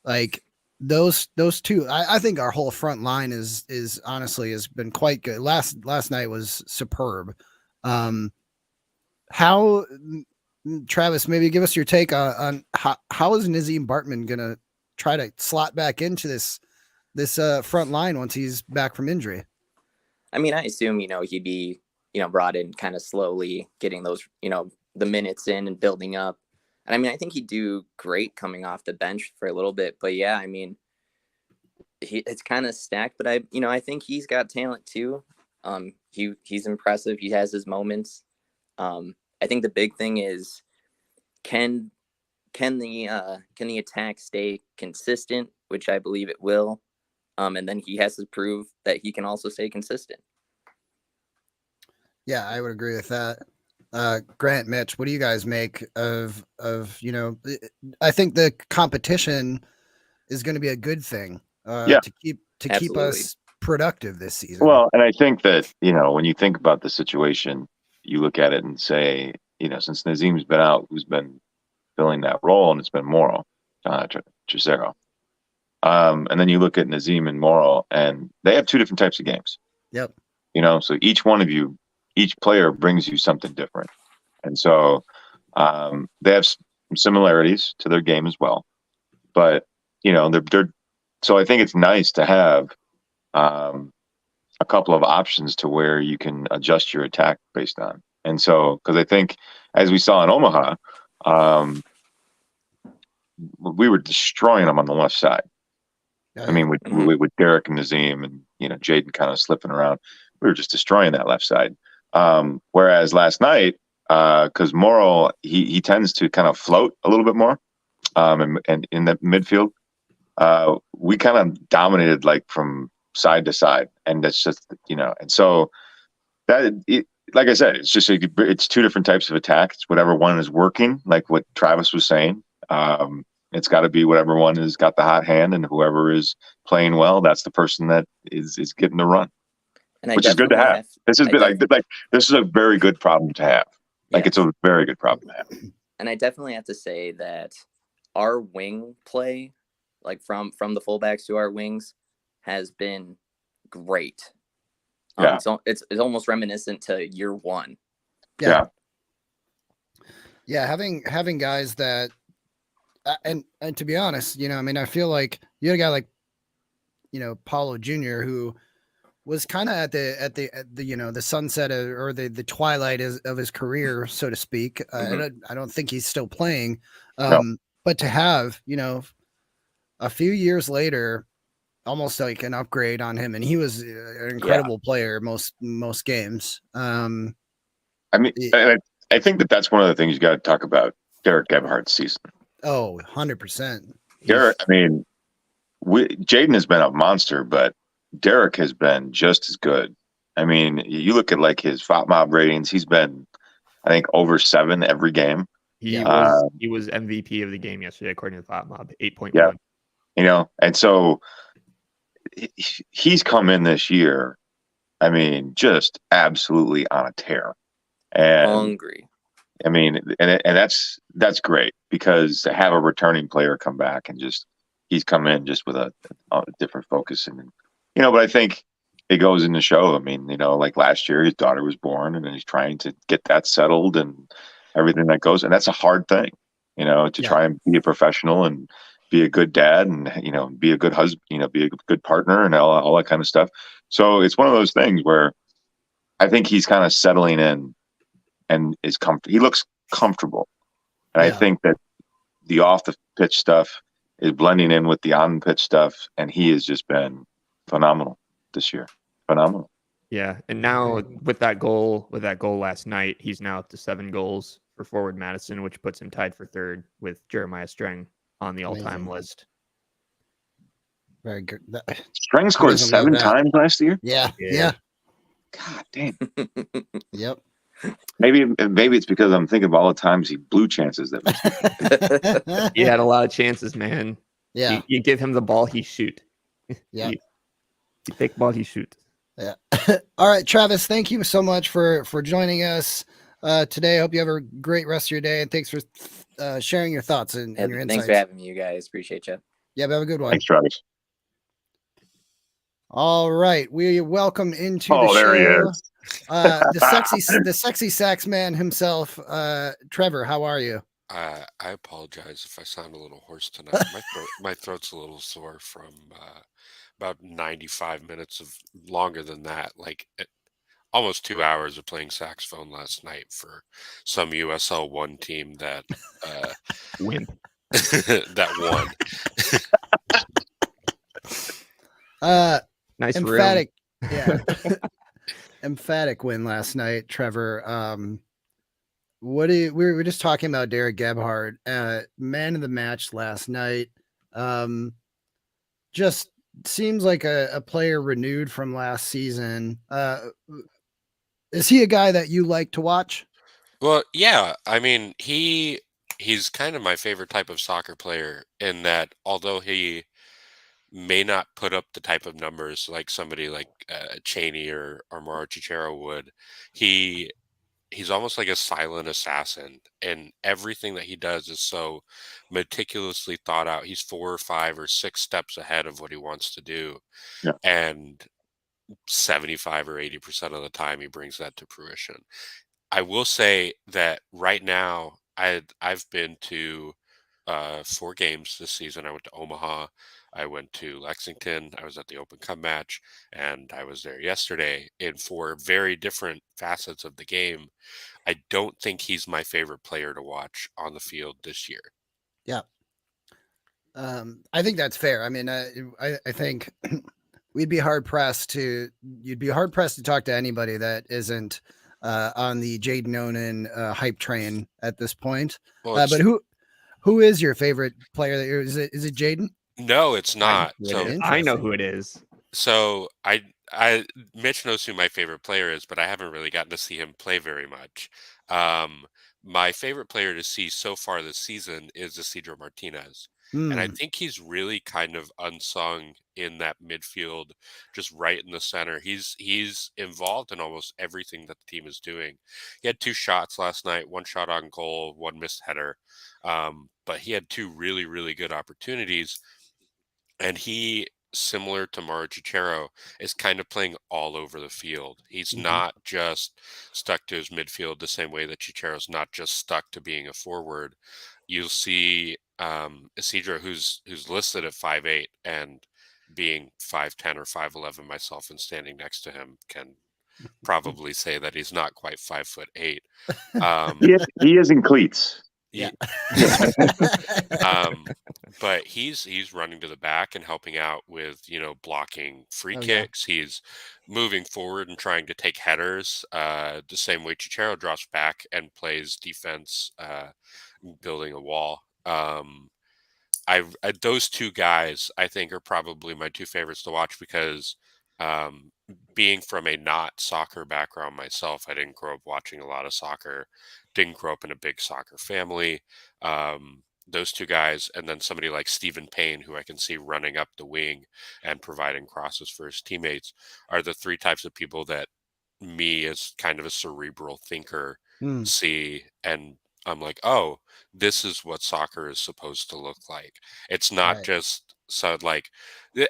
S2: Like those two, I think our whole front line is honestly has been quite good. Last night was superb. How, Travis, maybe give us your take on how is Nazim Bartman gonna try to slot back into this front line once he's back from injury?
S7: I mean, I assume, he'd be, brought in kind of slowly, getting those, the minutes in and building up. And I mean, I think he'd do great coming off the bench for a little bit. But yeah, I mean, it's kind of stacked. But I think he's got talent too. He's impressive. He has his moments. I think the big thing is, can the attack stay consistent, which I believe it will. And then he has to prove that he can also stay consistent.
S2: Yeah, I would agree with that. Grant, Mitch, what do you guys make of I think the competition is going to be a good thing to keep us productive this season.
S3: Well, and I think that, when you think about the situation, you look at it and say, since Nazim's been out, who's been filling that role, and it's been Morrow, Tricero. And then you look at Nazim and Morrow, and they have two different types of games.
S2: Yep.
S3: So each one of you, each player brings you something different. And so they have some similarities to their game as well. But, they're so I think it's nice to have a couple of options to where you can adjust your attack based on. And so, because I think, as we saw in Omaha, we were destroying them on the left side. I mean, with Derek and Nazim and, Jaden kind of slipping around, we were just destroying that left side. Whereas last night, because Morrow, he tends to kind of float a little bit more, and in the midfield, we kind of dominated like from side to side, and that's just and so like I said, it's just it's two different types of attack. It's whatever one is working, like what Travis was saying. It's got to be whatever one has got the hot hand, and whoever is playing well, that's the person that is getting the run, which is good to have. This is this is a very good problem to have. Like, it's a very good problem to have.
S7: And I definitely have to say that our wing play, like from the fullbacks to our wings, has been great. It's almost reminiscent to year one.
S2: Yeah. Having guys that, and to be honest, I feel like you had a guy like, Paulo Jr., who was kind of at the the sunset or the twilight of his career, so to speak. I don't think he's still playing, but to have a few years later, almost like an upgrade on him, and he was an incredible player most games.
S3: I mean, I think that's one of the things you got to talk about Derek Gebhardt's season.
S2: Oh, 100%.
S3: Derek, I mean, Jaden has been a monster, but Derek has been just as good. I mean, you look at like his FOTMOB ratings, he's been, I think, over 7 every game.
S4: He was MVP of the game yesterday, according to FOTMOB, 8.1.
S3: Yeah. And so he's come in this year, I mean, just absolutely on a tear. And
S7: hungry.
S3: I mean, and that's great, because to have a returning player come back and he's come in just with a different focus, and but I think it goes in the show. I mean, like last year his daughter was born, and then he's trying to get that settled and everything that goes, and that's a hard thing, to try and be a professional and be a good dad and be a good husband, be a good partner and all that kind of stuff. So it's one of those things where I think he's kind of settling in and is he looks comfortable. And I think that the off the pitch stuff is blending in with the on pitch stuff, and he has just been phenomenal this year. Phenomenal.
S4: Yeah, and now with that goal last night, he's now up to 7 goals for forward Madison, which puts him tied for third with Jeremiah Strang on the all-time list.
S2: Very good.
S3: Strang scored 7 times last year?
S2: Yeah.
S3: God damn.
S2: Yep.
S3: Maybe it's because I'm thinking of all the times he blew chances that
S4: he had a lot of chances, man.
S2: Yeah.
S4: You give him the ball, he shoot.
S2: Yeah.
S4: You take the ball, he shoot.
S2: Yeah. All right, Travis, thank you so much for joining us today. I hope you have a great rest of your day, and thanks for sharing your thoughts and your insights.
S7: Thanks for having me, you guys. Appreciate you.
S2: Yeah, have a good one.
S3: Thanks, Travis.
S2: All right, we welcome into the show.
S3: There he is.
S2: The sexy sax man himself, Trevor. How are you?
S8: I apologize if I sound a little hoarse tonight. My throat's a little sore from about 95 minutes of longer than that, like almost 2 hours of playing saxophone last night for some USL 1 team that
S4: wimp
S8: that
S2: won.
S4: Nice
S2: emphatic room. Yeah. Emphatic win last night, Trevor. We were just talking about Derek Gebhardt, man of the match last night. Just seems like a player renewed from last season. Is he a guy that you like to watch?
S8: Well, yeah. I mean, he's kind of my favorite type of soccer player, in that although he may not put up the type of numbers like somebody like Cheney or Mauro Cicero would, he's almost like a silent assassin, and everything that he does is so meticulously thought out. He's 4 or 5 or 6 steps ahead of what he wants to do.
S3: Yeah.
S8: And 75 or 80% of the time he brings that to fruition. I will say that right now I've been to 4 games this season. I went to Omaha, I went to Lexington, I was at the Open Cup match, and I was there yesterday. In 4 very different facets of the game, I don't think he's my favorite player to watch on the field this year.
S2: Yeah. I think that's fair. I mean, I think you'd be hard pressed to talk to anybody that isn't on the Jaden Onan hype train at this point.
S8: Well,
S2: But who is your favorite player? Is it Jaden?
S8: no, it's not.
S4: I know who it is.
S8: So Mitch knows who my favorite player is, but I haven't really gotten to see him play very much. My favorite player to see so far this season is Isidro Martinez. And I think he's really kind of unsung in that midfield, just right in the center. He's involved in almost everything that the team is doing. He had 2 shots last night, 1 shot on goal, 1 missed header. But he had 2 really, really good opportunities. And he, similar to Mauro Cicero, is kind of playing all over the field. He's not just stuck to his midfield the same way that Cicero's not just stuck to being a forward. You'll see Isidro, who's listed at 5'8", and being 5'10" or 5'11" myself and standing next to him can probably say that he's not quite 5'8".
S3: He is in cleats.
S2: Yeah.
S8: But he's running to the back and helping out with, blocking free kicks. Yeah. He's moving forward and trying to take headers, the same way Cicero drops back and plays defense, building a wall. Those 2 guys, I think, are probably my 2 favorites to watch because being from a not soccer background myself, I didn't grow up watching a lot of soccer, didn't grow up in a big soccer family. Those 2 guys, and then somebody like Stephen Payne, who I can see running up the wing and providing crosses for his teammates, are the 3 types of people that me, as kind of a cerebral thinker, see, and I'm like, oh, this is what soccer is supposed to look like. It's not just like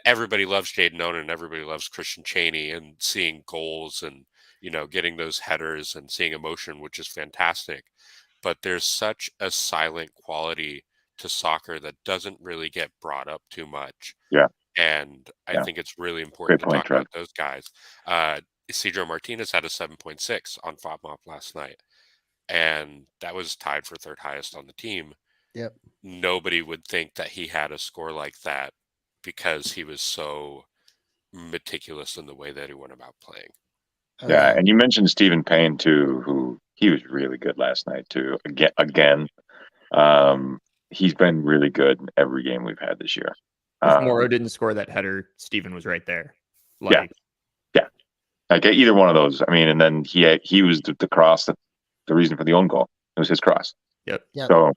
S8: everybody loves Jaden Onan and everybody loves Christian Chaney and seeing goals and, getting those headers and seeing emotion, which is fantastic. But there's such a silent quality to soccer that doesn't really get brought up too much.
S3: Yeah.
S8: And I think it's really important to talk about those guys. Isidro Martinez had a 7.6 on FODMOP last night. And that was tied for 3rd highest on the team.
S2: Yep.
S8: Nobody would think that he had a score like that because he was so meticulous in the way that he went about playing.
S3: Yeah, and you mentioned Stephen Payne too, who he was really good last night too. Again, he's been really good in every game we've had this year.
S4: If Mauro didn't score that header, Stephen was right there.
S3: Yeah. Like either one of those. I mean, and then he was the cross that. The reason for the own goal. It was his cross.
S4: Yep.
S3: So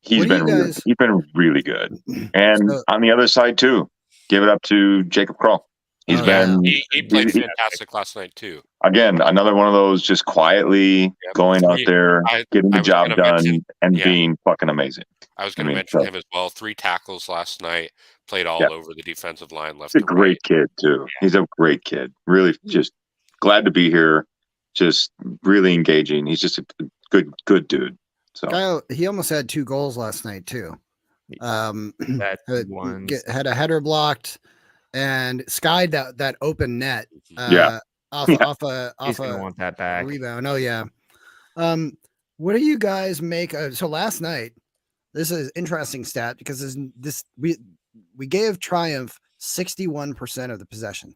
S3: he's been really good. And on the other side too, give it up to Jacob Kroll.
S8: He played fantastic last night too.
S3: Again, another one of those just quietly going out there, getting the job done, and being fucking amazing.
S8: I was going to mention him as well. 3 tackles last night. Played all over the defensive line. Left.
S3: He's a great kid too. Yeah. He's a great kid. Really, just glad to be here. Just really engaging. He's just a good dude. So
S2: Kyle, he almost had 2 goals last night too. Had a header blocked and skied that open net. Off a
S4: want that back.
S2: Rebound. Oh yeah. What do you guys make of? So last night, this is an interesting stat because we gave Triumph 61% of the possession,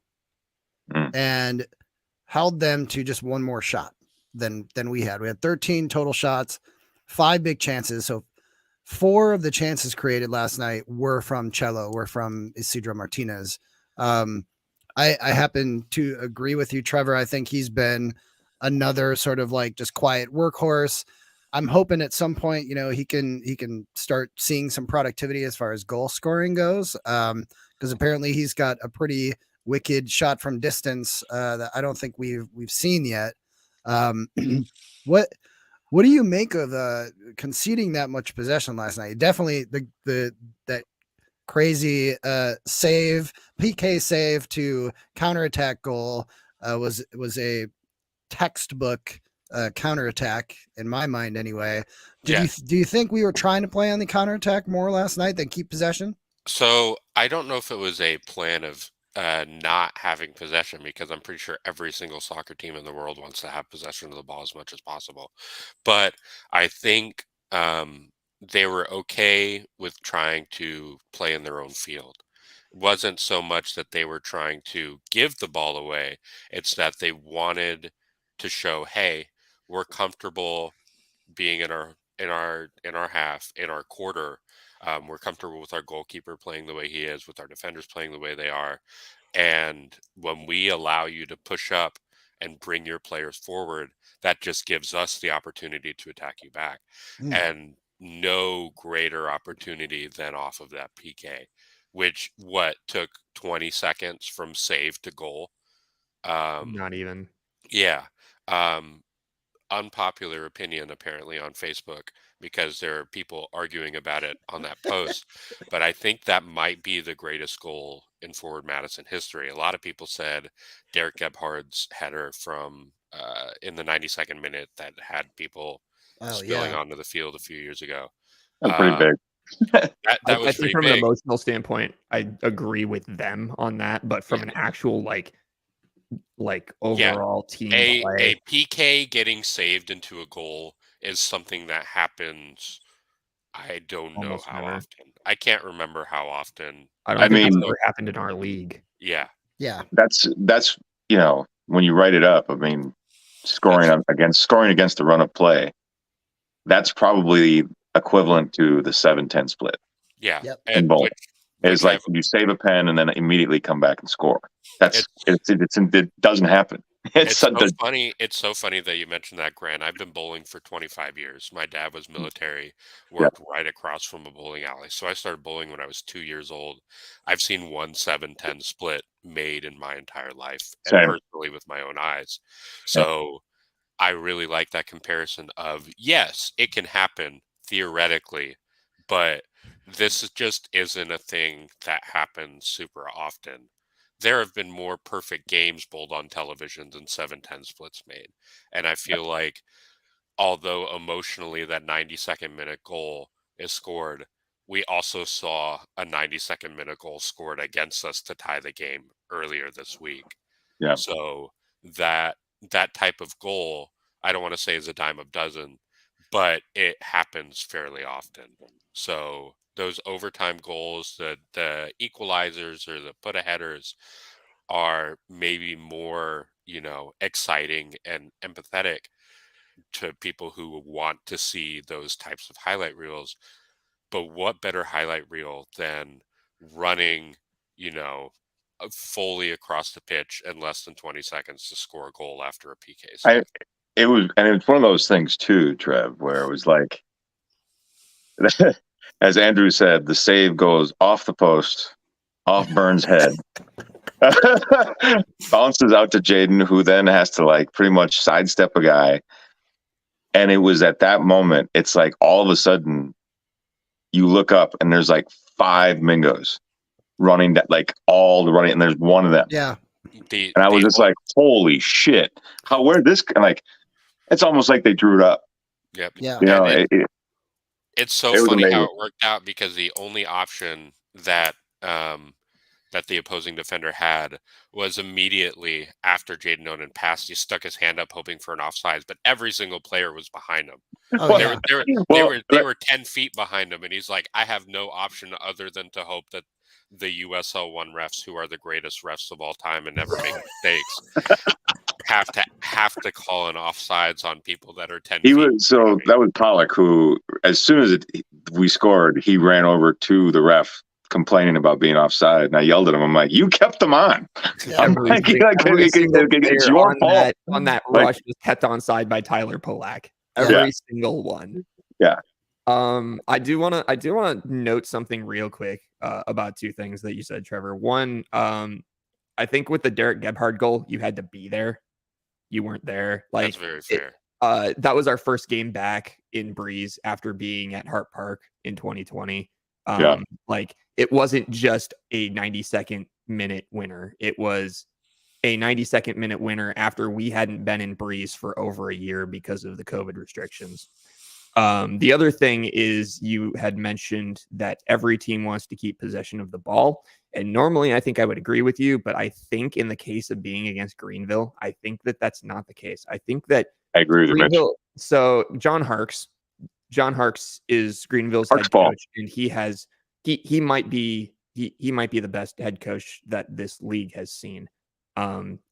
S2: and held them to just 1 more shot than we had. We had 13 total shots, 5 big chances. So 4 of the chances created last night were from Isidro Martinez. I happen to agree with you, Trevor. I think he's been another sort of like just quiet workhorse. I'm hoping at some point, he can start seeing some productivity as far as goal scoring goes. Because apparently he's got a pretty wicked shot from distance that I don't think we've seen yet. What do you make of conceding that much possession last night? Definitely that crazy save, PK save to counterattack goal was a textbook counterattack in my mind anyway. Do you think we were trying to play on the counterattack more last night than keep possession?
S8: So I don't know if it was a plan of not having possession, because I'm pretty sure every single soccer team in the world wants to have possession of the ball as much as possible. But I think they were okay with trying to play in their own field. It wasn't so much that they were trying to give the ball away. It's that they wanted to show, hey, we're comfortable being in our half, in our quarter. We're comfortable with our goalkeeper playing the way he is, with our defenders playing the way they are. And when we allow you to push up and bring your players forward, that just gives us the opportunity to attack you back. And no greater opportunity than off of that PK, which took 20 seconds from save to goal.
S4: Not even.
S8: Yeah. Unpopular opinion apparently on Facebook, because there are people arguing about it on that post. But I think that might be the greatest goal in Forward Madison history. A lot of people said Derek Gebhard's header from in the 92nd minute that had people spilling onto the field a few years ago.
S3: That's pretty big.
S8: That was
S4: I think
S8: pretty
S4: from
S8: big.
S4: an emotional standpoint, I agree with them on that. But from an actual overall team play,
S8: a PK getting saved into a goal is something that happens. I don't know
S4: Almost
S8: how
S4: never.
S8: often. I can't remember how often.
S4: I don't think it's ever happened in our league.
S8: Yeah.
S3: That's when you write it up. I mean, scoring against the run of play. That's probably equivalent to the 7-10 split.
S8: Yeah.
S3: In both. It's like you save a pen and then immediately come back and score. It doesn't happen. It's
S8: so funny. It's so funny that you mentioned that, Grant. I've been bowling for 25 years. My dad was military, worked right across from a bowling alley. So I started bowling when I was 2 years old. I've seen one 7-10 split made in my entire life, and personally with my own eyes. So I really like that comparison of, yes, it can happen theoretically, but this just isn't a thing that happens super often. There have been more perfect games bowled on television than 7-10 splits made. And I feel like, although emotionally that 92nd minute goal is scored, we also saw a 92nd minute goal scored against us to tie the game earlier this week.
S3: Yeah.
S8: So that type of goal, I don't want to say is a dime a dozen, but it happens fairly often. So those overtime goals, the equalizers or the put aheaders, are maybe more, exciting and empathetic to people who want to see those types of highlight reels. But what better highlight reel than running, fully across the pitch in less than 20 seconds to score a goal after a PK save?
S3: It's one of those things too, Trev, where it was like, as Andrew said, the save goes off the post, off Burns' head, bounces out to Jaden, who then has to pretty much sidestep a guy. And it was at that moment, it's like all of a sudden you look up and there's 5 Mingos running that, running, and there's one of them.
S2: Yeah.
S3: And I was just like, holy shit. Where'd this, it's almost like they drew it up.
S8: Yep.
S2: Yeah.
S8: It's so funny how it worked out, because the only option that that the opposing defender had was immediately after Jaden Onan passed, he stuck his hand up hoping for an offsides, but every single player was behind him. They were 10 feet behind him, and he's like, I have no option other than to hope that the USL 1 refs, who are the greatest refs of all time and never make mistakes, have to call an offsides on people that are 10 feet.
S3: That was Pollock, who, as soon as we scored, he ran over to the ref complaining about being offside, and I yelled at him. I'm like, "You kept them on." I'm like, "It's your fault."
S4: On that rush was kept onside by Tyler Polak. Every single one.
S3: Yeah.
S4: I do want to note something real quick about 2 things that you said, Trevor. One, I think with the Derek Gebhard goal, you had to be there. You weren't there.
S8: That's very fair.
S4: That was our first game back in Breeze after being at Hart Park in 2020. it wasn't just a 92nd minute winner. It was a 92nd minute winner after we hadn't been in Breeze for over a year because of the COVID restrictions. The other thing is you had mentioned that every team wants to keep possession of the ball. And normally I think I would agree with you, but I think in the case of being against Greenville, I think that that's not the case. I think that
S3: I agree with you, Mitch.
S4: So John Harkes is Greenville's
S3: Harkes
S4: head
S3: ball.
S4: coach, and he might be the best head coach that this league has seen.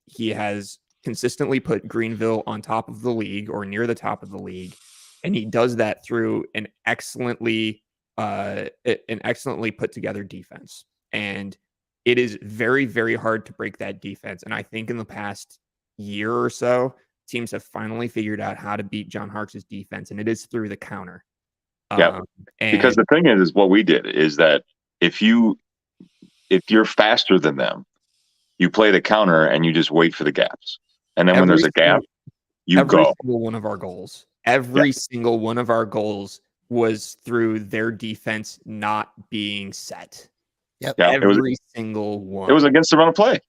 S4: He has consistently put Greenville on top of the league or near the top of the league. And he does that through an excellently put together defense. And it is very, very hard to break that defense. And I think in the past year or so, teams have finally figured out how to beat John Harkes' defense, and it is through the counter.
S3: Yeah, because the thing is what we did is that if you're faster than them, you play the counter and you just wait for the gaps. And then when there's a gap, you go.
S4: Every single one of our goals. Every single one of our goals was through their defense not being set.
S2: Yep.
S3: Yeah,
S4: every single one.
S3: It was against the run of play,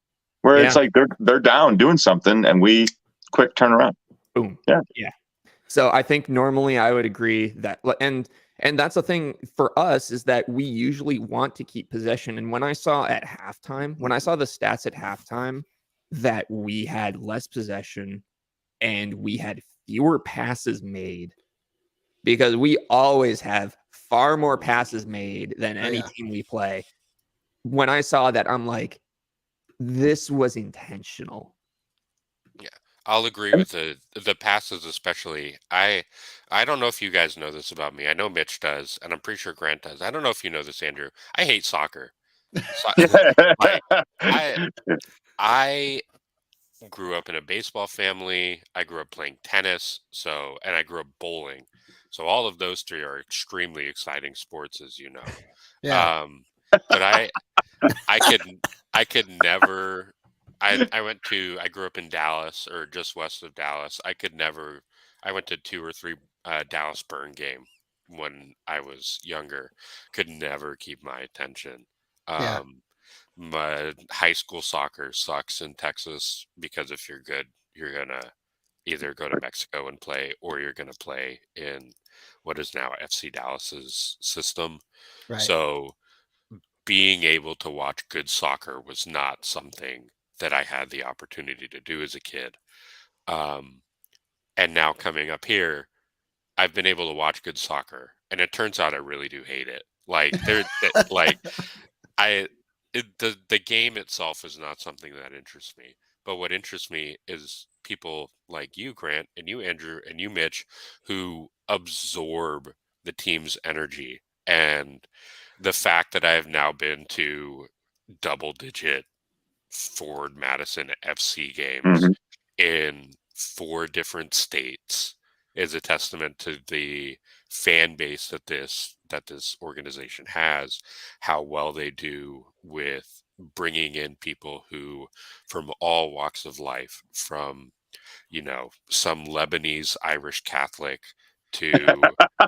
S3: where it's like they're down doing something, and we quick turn around.
S4: Boom.
S3: Yeah.
S4: So I think normally I would agree that, and that's the thing for us is that we usually want to keep possession. And when I saw the stats at halftime that we had less possession and we had fewer passes made, because we always have far more passes made than any team we play. When I saw that, I'm like, this was intentional.
S8: Yeah, I'll agree with the passes, especially. I don't know if you guys know this about me. I know Mitch does, and I'm pretty sure Grant does. I don't know if you know this, Andrew. I hate soccer. I grew up in a baseball family. I grew up playing tennis, and I grew up bowling. So all of those three are extremely exciting sports, as you know.
S2: Yeah.
S8: But I could never. I grew up in Dallas, or just west of Dallas. I went to 2 or 3 Dallas Burn game when I was younger. Could never keep my attention. My high school soccer sucks in Texas because if you're good, you're gonna either go to Mexico and play, or you're gonna play in what is now FC Dallas's system.
S2: Right.
S8: So being able to watch good soccer was not something that I had the opportunity to do as a kid. And now coming up here, I've been able to watch good soccer, and it turns out I really do hate it. The game itself is not something that interests me. But what interests me is people like you, Grant, and you, Andrew, and you, Mitch, who absorb the team's energy. And the fact that I have now been to double-digit Ford Madison FC games in 4 different states is a testament to the fan base that this organization has, how well they do with bringing in people who from all walks of life, from some Lebanese Irish Catholic to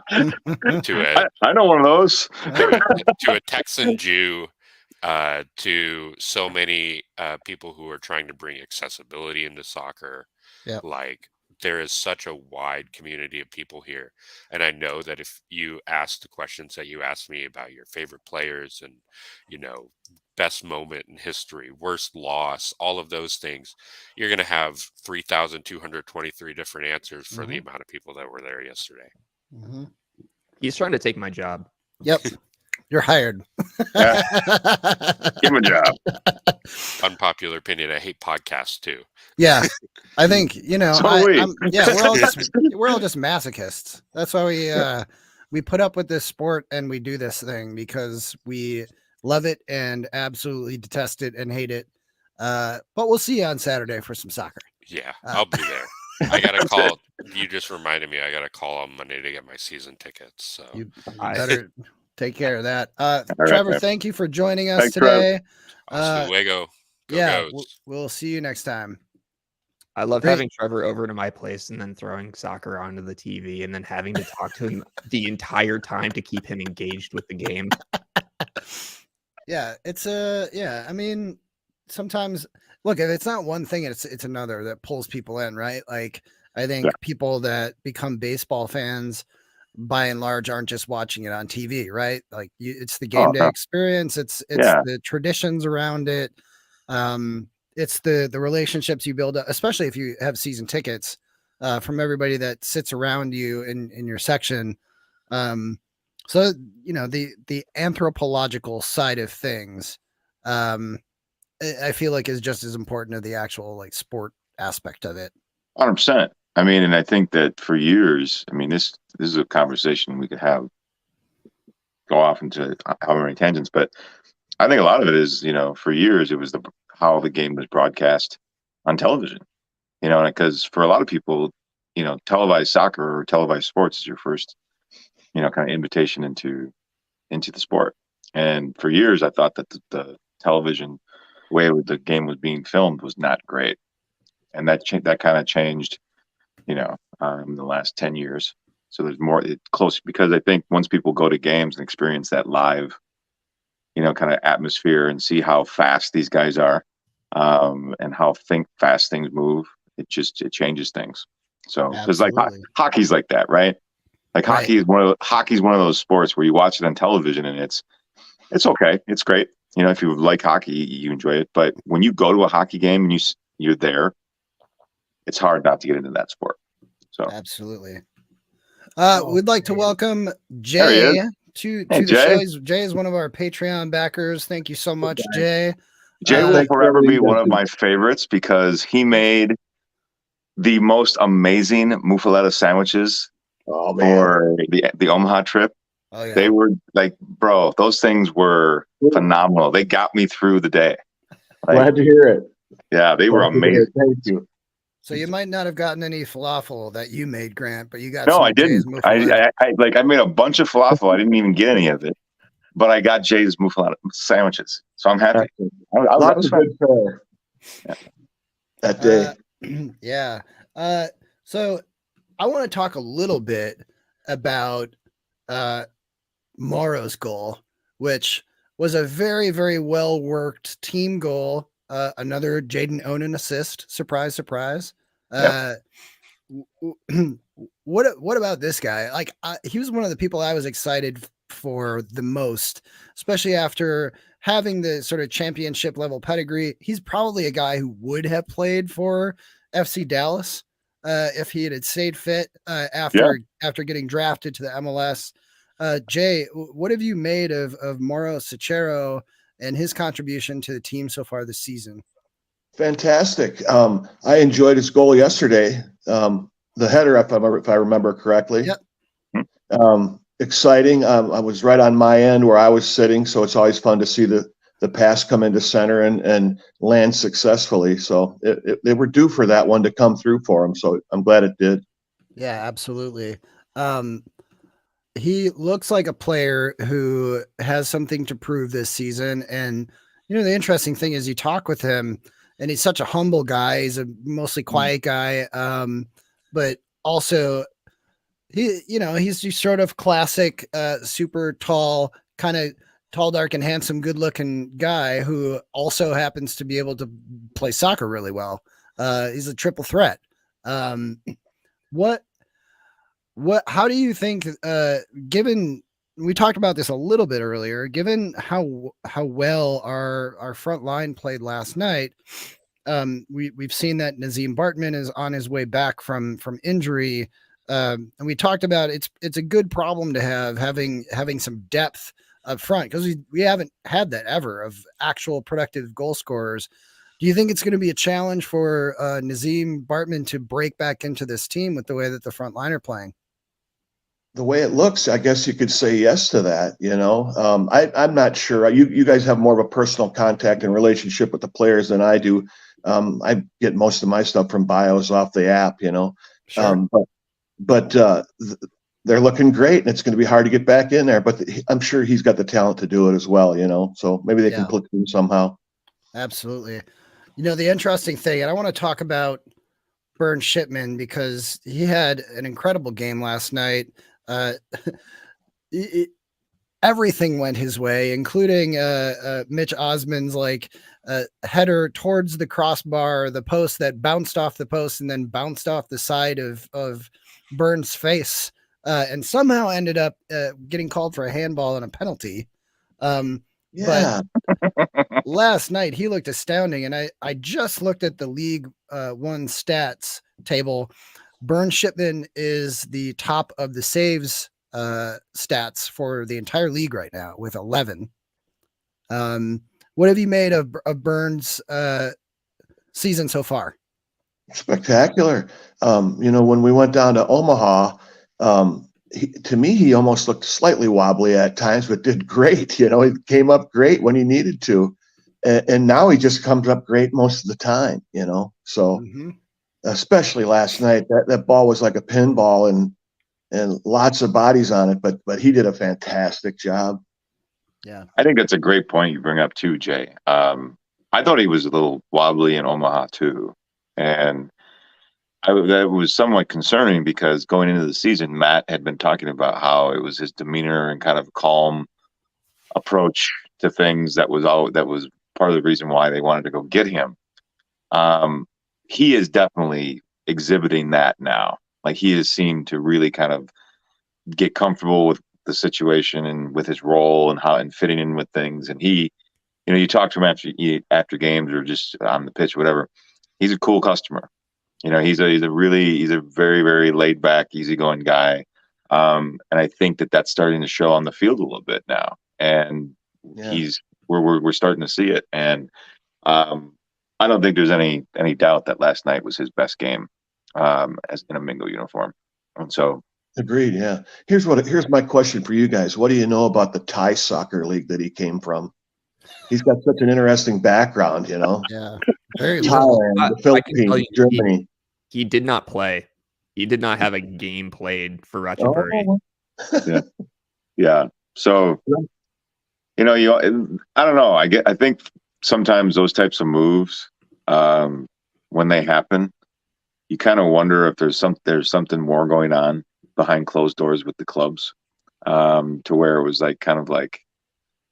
S3: I know one of those,
S8: to a Texan Jew, to so many people who are trying to bring accessibility into soccer. There is such a wide community of people here. And I know that if you ask the questions that you asked me about your favorite players and, best moment in history, worst loss, all of those things, you're going to have 3,223 different answers for the amount of people that were there yesterday.
S4: He's trying to take my job.
S2: Yep. You're hired.
S3: Yeah. Give him a job.
S8: Unpopular opinion. I hate podcasts too.
S2: Yeah. I think,
S3: So
S2: we're all just masochists. That's why we put up with this sport and we do this thing, because we love it and absolutely detest it and hate it. But we'll see you on Saturday for some soccer.
S8: Yeah, I'll be there. I got to call. You just reminded me. I got to call on Monday to get my season tickets. So
S2: you better take care of that.
S3: right,
S2: Trevor,
S3: man.
S2: thank you for joining us
S3: Thanks,
S2: today.
S8: Hasta luego. Go Goats.
S2: We'll see you next time.
S4: I love having Trevor over to my place and then throwing soccer onto the TV and then having to talk to him the entire time to keep him engaged with the game.
S2: Yeah, it's I mean, sometimes look, if it's not one thing, it's another that pulls people in, right? Like I think people that become baseball fans by and large aren't just watching it on TV, right? Like it's the game day experience, it's the traditions around it. It's the relationships you build up, especially if you have season tickets, from everybody that sits around you in your section. So the anthropological side of things, I feel like is just as important as the actual like sport aspect of it.
S3: 100%. I mean, and I think that for years, I mean, this is a conversation we could have, go off into however many tangents, but I think a lot of it is, for years it was how the game was broadcast on television. Because for a lot of people, televised soccer or televised sports is your first, kind of invitation into the sport. And for years, I thought that the television way the game was being filmed was not great, and that kind of changed, in the last 10 years. So there's more close, because I think once people go to games and experience that live, kind of atmosphere and see how fast these guys are, and how fast things move, it changes things. So because like hockey's like that, right? Like hockey's one of those sports where you watch it on television and it's okay, it's great. If you like hockey, you enjoy it. But when you go to a hockey game and you're there, it's hard not to get into that sport. So
S2: absolutely. We'd like to welcome Jay to the
S3: Jay.
S2: show. Jay is one of our Patreon backers. Thank you so much, Jay.
S3: Jay will forever be one of my favorites because he made the most amazing muffaletta sandwiches for the Omaha trip.
S2: Oh, yeah.
S3: They were like, bro, those things were phenomenal. They got me through the day.
S9: Glad to hear it.
S3: Yeah, they were amazing.
S9: Thank you.
S2: So you might not have gotten any falafel that you made, Grant, but you got
S3: no,
S2: some
S3: I didn't. I made a bunch of falafel. I didn't even get any of it, but I got Jay's muffaletta sandwiches, so I'm happy.
S9: Lots of good fare that day.
S2: Yeah. So I want to talk a little bit about Morrow's goal, which was a very, very well worked team goal. Another Jaden Onan assist. Surprise, surprise. What about this guy? Like, he was one of the people I was excited for the most, especially after having the sort of championship level pedigree. He's probably a guy who would have played for FC Dallas if he had stayed fit after getting drafted to the MLS. Jay, what have you made of Mauro Cicero and his contribution to the team so far this season?
S9: Fantastic. I enjoyed his goal yesterday. The header, if I remember correctly.
S2: Yep.
S9: Exciting. I was right on my end where I was sitting, so it's always fun to see the pass come into center and land successfully. So they were due for that one to come through for him. So I'm glad it did.
S2: Yeah, absolutely. He looks like a player who has something to prove this season. And, the interesting thing is you talk with him and he's such a humble guy. He's a mostly quiet guy. But also he's sort of classic, super tall, kind of tall, dark and handsome, good looking guy who also happens to be able to play soccer really well. He's a triple threat. How do you think, given we talked about this a little bit earlier, given how well our front line played last night, we've seen that Nazim Bartman is on his way back from injury. And we talked about it's a good problem to having some depth up front, because we haven't had that ever of actual productive goal scorers. Do you think it's going to be a challenge for Nazim Bartman to break back into this team with the way that the front line are playing?
S9: The way it looks, I guess you could say yes to that. I'm not sure. You guys have more of a personal contact and relationship with the players than I do. I get most of my stuff from bios off the app,
S2: Sure.
S9: But they're looking great, and it's going to be hard to get back in there. But I'm sure he's got the talent to do it as well. So maybe they can platoon somehow.
S2: Absolutely. The interesting thing, and I want to talk about Burn Shipman because he had an incredible game last night. everything went his way, including Mitch Osmond's header towards the crossbar, the post that bounced off the post and then bounced off the side of Burns' face, and somehow ended up getting called for a handball and a penalty.
S9: Yeah.
S2: But last night he looked astounding, and I just looked at the League One stats table. Burns Shipman is the top of the saves stats for the entire league right now with 11. What have you made of Burns' season so far?
S9: Spectacular. When we went down to Omaha, to me, he almost looked slightly wobbly at times, but did great. He came up great when he needed to. And now he just comes up great most of the time, So especially last night, that ball was like a pinball and lots of bodies on it, but he did a fantastic job.
S2: Yeah.
S3: I think that's a great point you bring up too, Jay. I thought he was a little wobbly in Omaha too. And that was somewhat concerning because going into the season, Matt had been talking about how it was his demeanor and kind of calm approach to things that was part of the reason why they wanted to go get him. He is definitely exhibiting that now. Like he has seemed to really kind of get comfortable with the situation and with his role and fitting in with things. And he, you talk to him after games or just on the pitch, whatever. He's a cool customer. He's a very, very laid back, easygoing guy. And I think that's starting to show on the field a little bit now. And we're starting to see it. And I don't think there's any doubt that last night was his best game as in a Mingo uniform. And so
S9: agreed. Yeah. Here's my question for you guys. What do you know about the Thai soccer league that he came from? He's got such an interesting background,
S2: Yeah. Very
S9: Thailand, the Philippines, Germany.
S4: He did not play. He did not have a game played for Ratchaburi.
S3: Yeah. Yeah. So, I don't know. I think sometimes those types of moves, when they happen, you kind of wonder if there's something more going on behind closed doors with the clubs, to where it was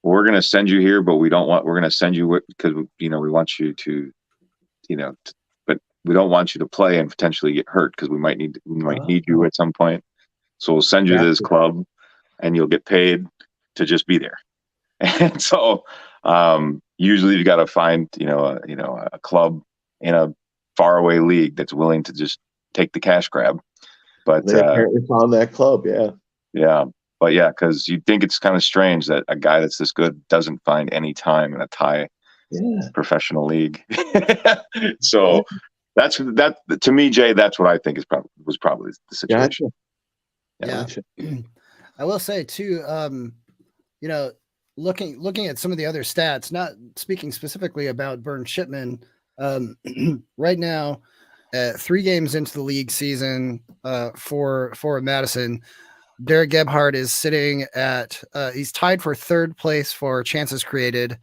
S3: we're going to send you here, but we're going to send you because we want you to, but we don't want you to play and potentially get hurt because we might need you at some point. So we'll send you to this club and you'll get paid to just be there. And so usually you got to find, a club in a faraway league that's willing to just take the cash grab. But
S9: they apparently found that club. Yeah.
S3: Yeah. But yeah, because you'd think it's kind of strange that a guy that's this good doesn't find any time in a Thai professional league. So that's to me, Jay. That's what I think was probably the situation.
S9: Gotcha.
S2: Yeah. I will say too. Looking at some of the other stats, not speaking specifically about Burns Shipman, right now, 3 games into the league season for Madison. Derek Gebhardt is sitting at he's tied for 3rd place for chances created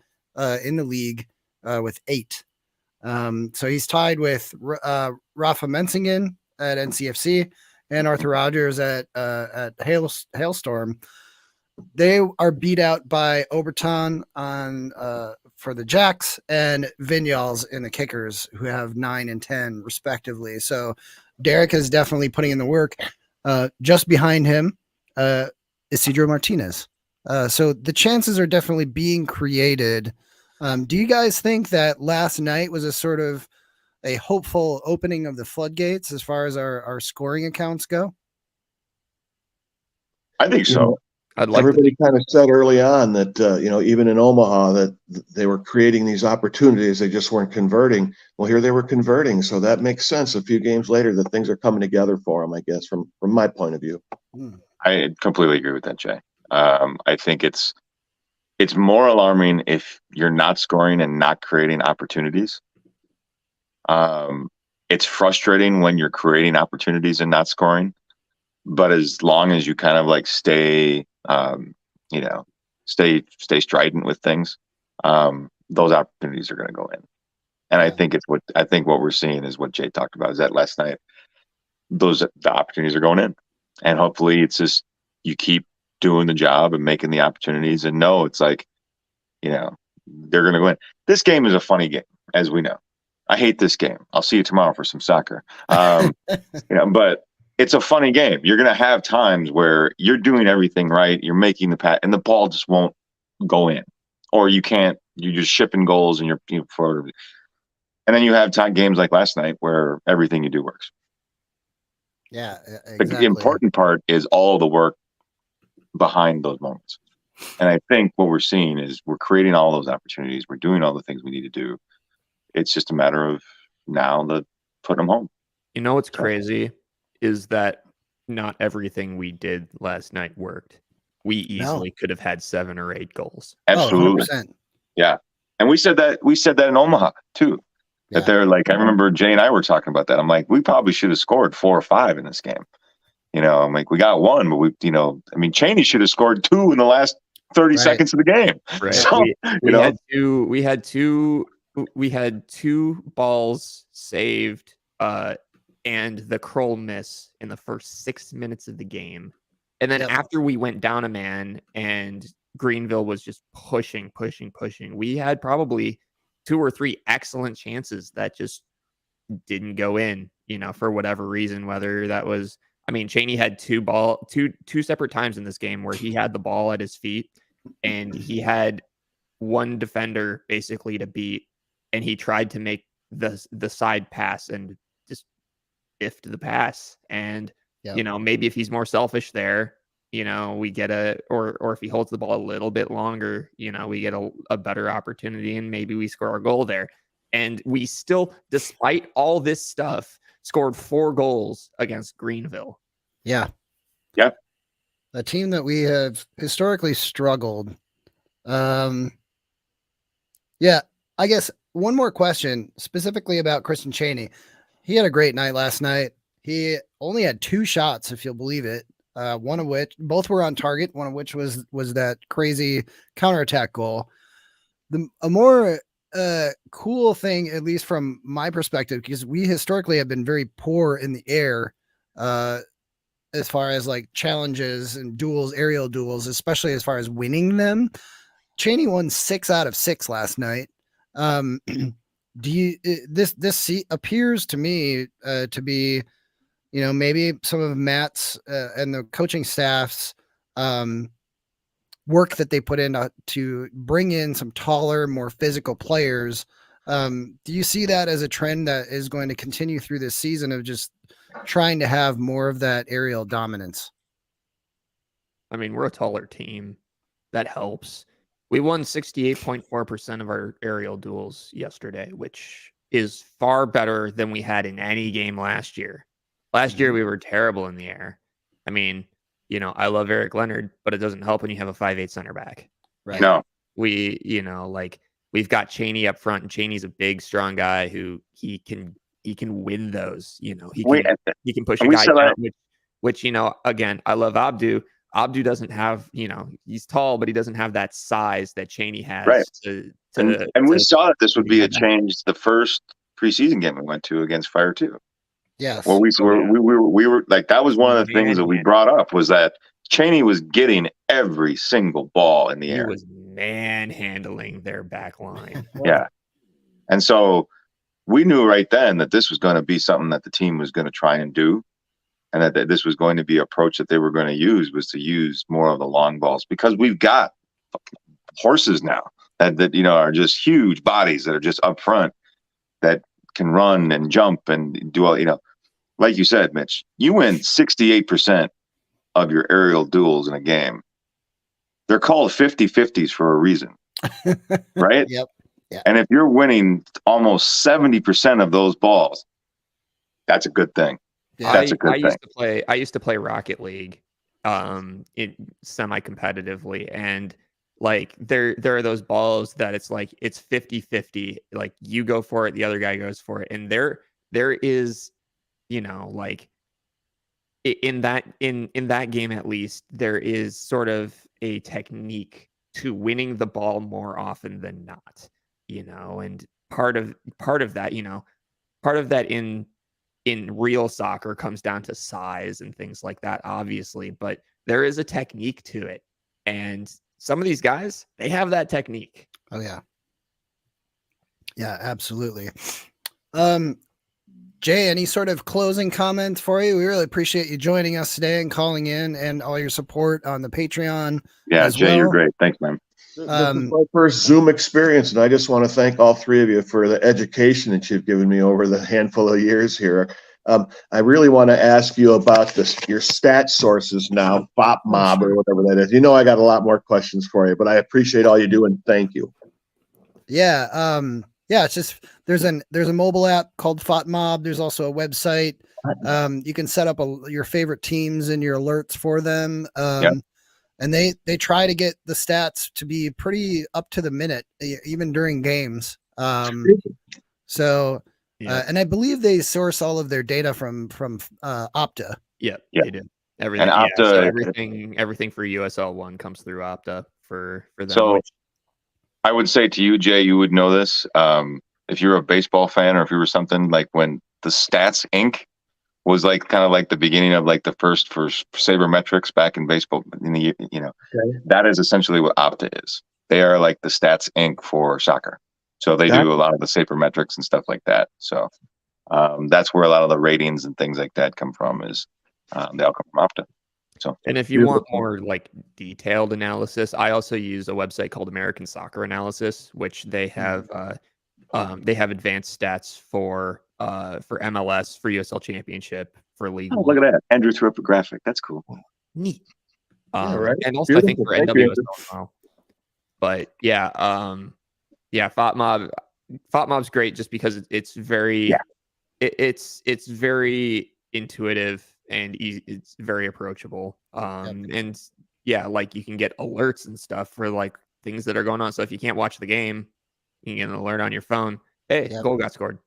S2: in the league with 8. So he's tied with Rafa Mensingen at NCFC and Arthur Rogers at Hailstorm. They are beat out by Oberton for the Jacks and Vinyals in the Kickers, who have 9 and 10 respectively. So Derek is definitely putting in the work. Just behind him, Isidro Martinez. So the chances are definitely being created. Do you guys think that last night was a sort of a hopeful opening of the floodgates as far as our scoring accounts go?
S3: I think so.
S9: Everybody kind of said early on that, even in Omaha, that they were creating these opportunities. They just weren't converting. Well, here they were converting. So that makes sense. A few games later, that things are coming together for them, I guess, from my point of view.
S3: I completely agree with that, Jay. I think it's more alarming if you're not scoring and not creating opportunities. It's frustrating when you're creating opportunities and not scoring. But as long as you kind of stay strident with things, those opportunities are going to go in. And I think what we're seeing is what Jay talked about, is that last night, the opportunities are going in, and hopefully it's just you keep doing the job and making the opportunities. And no, it's like, they're going to win. This game is a funny game, as we know. I hate this game. I'll see you tomorrow for some soccer. But it's a funny game. You're going to have times where you're doing everything right. You're making the pass and the ball just won't go in, or you're just shipping goals and you're forward. And then you have games like last night where everything you do works.
S2: Yeah, exactly.
S3: The important part is all the work behind those moments. And I think what we're seeing is we're creating all those opportunities. We're doing all the things we need to do. It's just a matter of now to put them home.
S4: You know what's crazy is that not everything we did last night worked. We easily could have had 7 or 8 goals.
S3: Absolutely.
S2: 100%.
S3: Yeah. And we said that in Omaha too. That they're like, I remember Jay and I were talking about that. I'm like, we probably should have scored 4 or 5 in this game. I'm like, we got 1, but Cheney should have scored 2 in the last 30 seconds of the game.
S4: Right.
S3: So,
S4: we had 2 balls saved and the Kroll miss in the first 6 minutes of the game. And then after we went down a man and Greenville was just pushing, we had probably 2 or 3 excellent chances that just didn't go in, for whatever reason, whether that was, Cheney had two separate times in this game where he had the ball at his feet and he had one defender basically to beat, and he tried to make the side pass and just biffed the pass. And, maybe if he's more selfish there, we get or if he holds the ball a little bit longer, we get a better opportunity and maybe we score a goal there. And we still, despite all this stuff, scored 4 goals against Greenville.
S2: Yeah.
S3: Yep.
S2: A team that we have historically struggled. Yeah. I guess one more question specifically about Christian Cheney. He had a great night last night. He only had 2 shots, if you'll believe it. One of which, both were on target. One of which was that crazy counterattack goal. A more cool thing, at least from my perspective, because we historically have been very poor in the air, as far as like challenges and duels, aerial duels, especially as far as winning them. Cheney won 6 out of 6 last night. This appears to me to be, maybe some of Matt's and the coaching staff's work that they put in to bring in some taller, more physical players. Do you see that as a trend that is going to continue through this season of just trying to have more of that aerial dominance?
S4: We're a taller team. That helps. We won 68.4% of our aerial duels yesterday, which is far better than we had in any game last year. Last year, we were terrible in the air. I love Eric Leonard, but it doesn't help when you have a 5'8" center back.
S2: Right.
S3: No.
S4: We've got Cheney up front, and Cheney's a big, strong guy who he can win those. He can push a guy down, which again, I love Abdu. Abdu doesn't have, he's tall, but he doesn't have that size that Cheney has.
S3: Right. And we saw that this would be a change the first preseason game we went to against Fire 2.
S2: Yes.
S3: Well, we were like, that was one of the things that we brought up, was that Cheney was getting every single ball in the air.
S4: He was manhandling their back line.
S3: Yeah. And so we knew right then that this was going to be something that the team was going to try and do. And that this was going to be an approach that they were going to use, was to use more of the long balls, because we've got horses now that are just huge bodies that are just up front that can run and jump and do all, like you said, Mitch, you win 68% of your aerial duels in a game. They're called 50-50s for a reason, right?
S2: Yep. Yeah.
S3: And if you're winning almost 70% of those balls, that's a good thing.
S2: Yeah.
S3: That's a good thing.
S4: I used to play Rocket League semi-competitively, and like there are those balls that it's like it's 50-50, like you go for it, the other guy goes for it, and there is, like in that game, at least, there is sort of a technique to winning the ball more often than not, and part of that in real soccer comes down to size and things like that, obviously, but there is a technique to it. And some of these guys, they have that technique.
S2: Oh yeah. Yeah, absolutely. Jay, any sort of closing comments for you? We really appreciate you joining us today and calling in and all your support on the Patreon.
S3: Yeah,
S2: as
S3: Jay,
S2: well.
S3: you're great. Thanks, man.
S9: This is my first Zoom experience, and I just want to thank all three of you for the education that you've given me over the handful of years here. I really want to ask you about your stat sources now, FOPMob or whatever that is. I got a lot more questions for you, but I appreciate all you do and thank you.
S2: Yeah. Yeah, it's just there's a mobile app called FOPMob. There's also a website. You can set up your favorite teams and your alerts for them. And they try to get the stats to be pretty up to the minute, even during games. So, and I believe they source all of their data from Opta.
S4: Yeah,
S3: Yeah.
S4: they do. Everything,
S3: And Opta,
S4: so everything for USL One comes through Opta for them.
S3: So I would say to you, Jay, you would know this. If you're a baseball fan or if you were something, like when the Stats Inc. was like kind of like the beginning of like the first for sabermetrics back in baseball in the that is essentially what Opta is. They are like the Stats Inc. for soccer. So they do a lot of the sabermetrics and stuff like that. So that's where a lot of the ratings and things like that come from. Is they all come from Opta. So,
S4: and if you want more like detailed analysis, I also use a website called American Soccer Analysis, which they have advanced stats for MLS, for USL Championship, for League
S3: oh,
S4: One.
S3: look at that. Andrew threw up a graphic. That's cool.
S4: Neat.
S9: Right.
S4: And also I think for NWSL as well. But FOPMob's great just because it's very it's very intuitive and easy. It's very approachable. And like you can get alerts and stuff for like things that are going on. So if you can't watch the game, you can get an alert on your phone. Hey, goal got scored.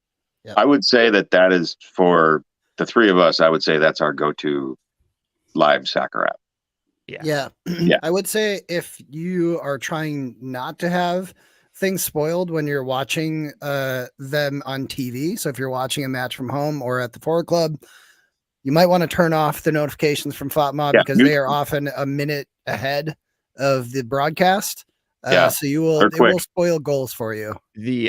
S2: Yep.
S3: I would say that is for the three of us. I would say that's our go-to live soccer app.
S2: Yeah. I would say if you are trying not to have things spoiled when you're watching them on TV, so if you're watching a match from home or at the Forward Club, you might want to turn off the notifications from FOPMob because they are often a minute ahead of the broadcast. So it will spoil goals for you.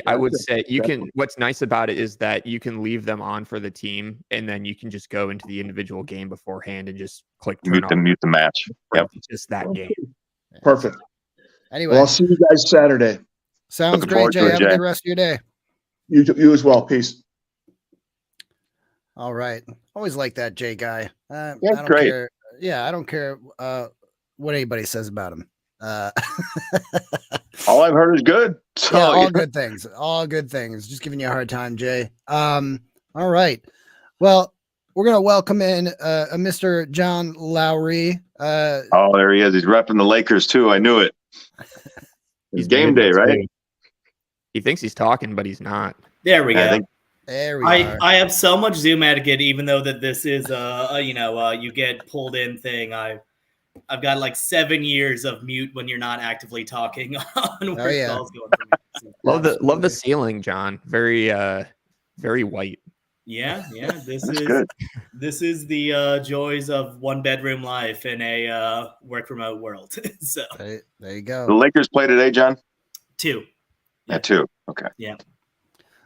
S4: I would say you can. What's nice about it is that you can leave them on for the team, and then you can just go into the individual game beforehand and just click
S3: mute the match. Yep,
S4: just that game.
S9: Perfect.
S2: Anyway,
S9: well, I'll see you guys Saturday.
S2: Sounds great, Jay. Have a good rest of your day.
S9: You as well. Peace.
S2: All right. Always like that Jay guy. I don't
S3: great.
S2: care. Yeah, I don't care what anybody says about him.
S3: All I've heard is good. So,
S2: all good things. All good things. Just giving you a hard time, Jay. All right. Well, we're gonna welcome in a Mr. John Lowry.
S3: There he is. He's repping the Lakers too. I knew it. He's game day, right?
S4: He thinks he's talking, but he's not.
S10: There we go.
S2: There we are.
S10: I have so much Zoom etiquette, even though that this is you get pulled in thing. I've got like 7 years of mute when you're not actively talking on where calls going.
S4: Love the ceiling, John. Very very white.
S10: Yeah. This is the joys of one bedroom life in a work remote world. So
S2: there you go.
S3: The Lakers play today, John?
S10: 2.
S3: Yeah, 2. Okay.
S10: Yeah.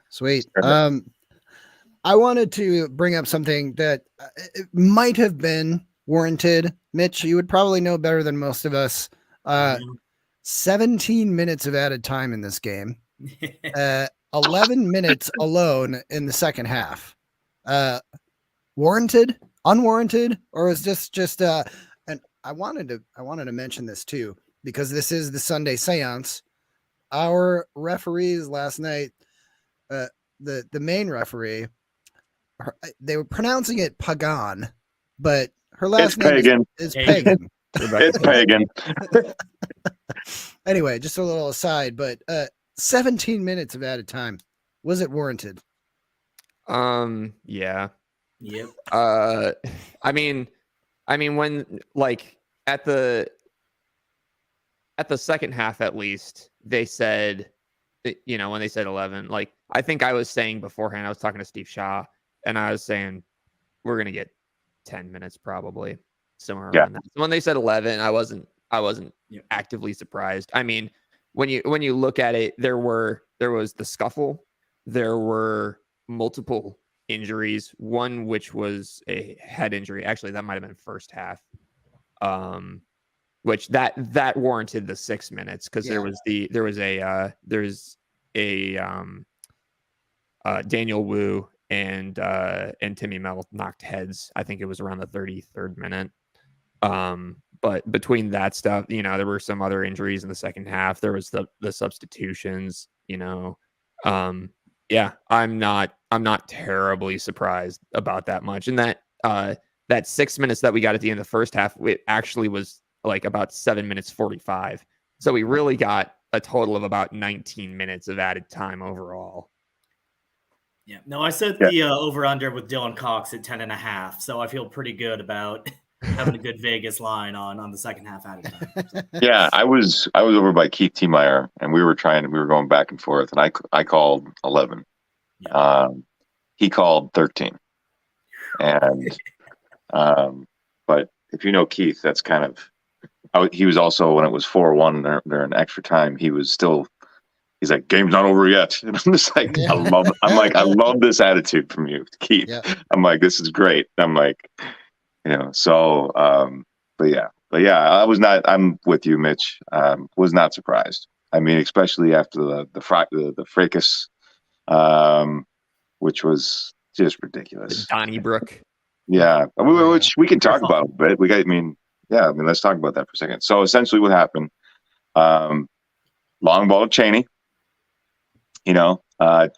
S2: Sweet. I wanted to bring up something that might have been warranted. Mitch, you would probably know better than most of us. 17 minutes of added time in this game. 11 minutes alone in the second half. Warranted, unwarranted, or is this just and I wanted to mention this too, because this is the Sunday Séance. Our referees last night, the main referee, they were pronouncing it Pagan, but her last name is Pagan.
S3: It's Pagan.
S2: Anyway, just a little aside, but 17 minutes of added time. Was it warranted?
S4: Yeah.
S10: Yep.
S4: I mean when like at the second half at least, they said, when they said 11, like I think I was saying beforehand, I was talking to Steve Shaw and I was saying we're going to get 10 minutes probably. somewhere around that. So when they said 11, I wasn't actively surprised. I mean, when you look at it, there was the scuffle, there were multiple injuries, one which was a head injury. Actually, that might have been first half. Which that warranted the 6 minutes because there's a Daniel Wu and Timmy Mel knocked heads. I think it was around the 33rd minute. But between that stuff, there were some other injuries in the second half. There was the substitutions, I'm not terribly surprised about that much. And that 6 minutes that we got at the end of the first half, it actually was like about 7 minutes 45. So we really got a total of about 19 minutes of added time overall.
S10: Yeah. No, I set the over under with Dylan Cox at 10.5. So I feel pretty good about having a good Vegas line on the second half added time.
S3: Yeah, I was over by Keith Tiemeyer, and we were going back and forth, and I called 11. Yeah. He called 13. And but if you know Keith, that's kind of he was also, when it was 4-1 during extra time, he's like, game's not over yet. And I'm just like, I love this attitude from you, Keith. Yeah. I'm like, this is great. I'm like, so but yeah, I'm with you, Mitch. Was not surprised. I mean, especially after the fracas, which was just ridiculous.
S4: Donnybrook.
S3: Yeah, which we can talk about a bit. Let's talk about that for a second. So essentially what happened, long ball to Cheney,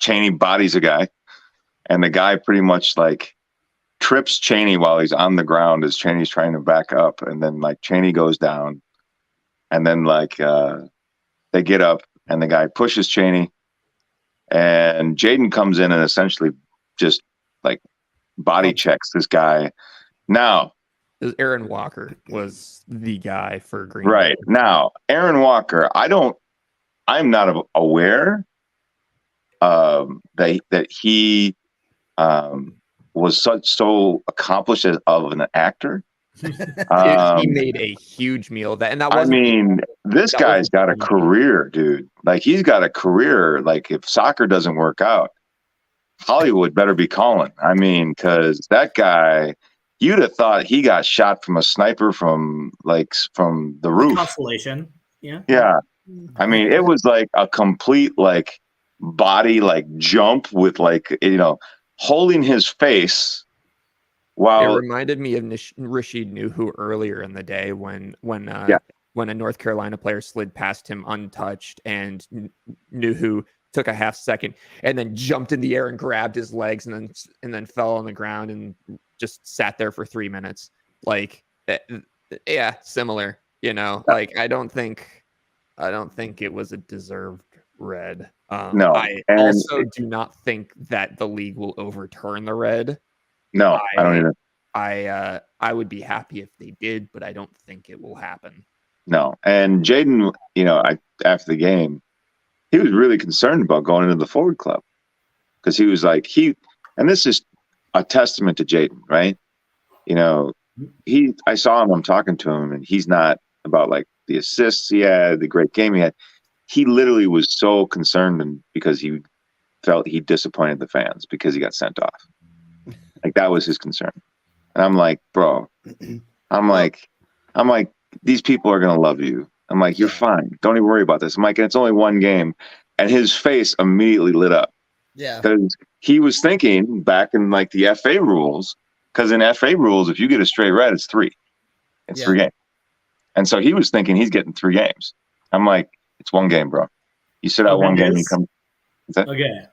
S3: Cheney bodies a guy, and the guy pretty much like trips Cheney while he's on the ground as Cheney's trying to back up. And then like Cheney goes down, and then like they get up and the guy pushes Cheney, and Jaden comes in and essentially just like body checks this guy. Now,
S4: Aaron Walker was the guy for Green
S3: Bay. Right. Now, Aaron Walker, I'm not aware that he was so accomplished of an actor.
S4: He made a huge meal of that. And
S3: this guy's got a career, dude. Like, he's got a career. Like, if soccer doesn't work out, Hollywood better be calling. Because that guy, you'd have thought he got shot from a sniper from the roof.
S10: Constellation. Yeah.
S3: Yeah. It was like a complete like body like jump with holding his face while
S4: it reminded me of Rashid Nuhu earlier in the day when a North Carolina player slid past him untouched, and Nuhu took a half second and then jumped in the air and grabbed his legs and then fell on the ground and just sat there for 3 minutes. Like, yeah, similar, like, I don't think it was a deserved red.
S3: No,
S4: I also do not think that the league will overturn the red.
S3: No, I don't either.
S4: I would be happy if they did, but I don't think it will happen.
S3: No. And Jaden, after the game, he was really concerned about going into the forward club, because he was like, and this is a testament to Jaden, right? I saw him, I'm talking to him, and he's not about like the assists he had, the great game he had. He literally was so concerned, and because he felt he disappointed the fans because he got sent off. Like, that was his concern. And I'm like, bro, I'm like, these people are going to love you. I'm like, you're fine. Don't even worry about this. I'm like, it's only one game. And his face immediately lit up.
S2: Yeah.
S3: Because he was thinking back in like the FA rules, because in FA rules, if you get a straight red, it's 3. It's 3 games. And so he was thinking he's getting 3 games. I'm like, it's 1 game, bro. You sit out 1 game, you come.
S10: Okay.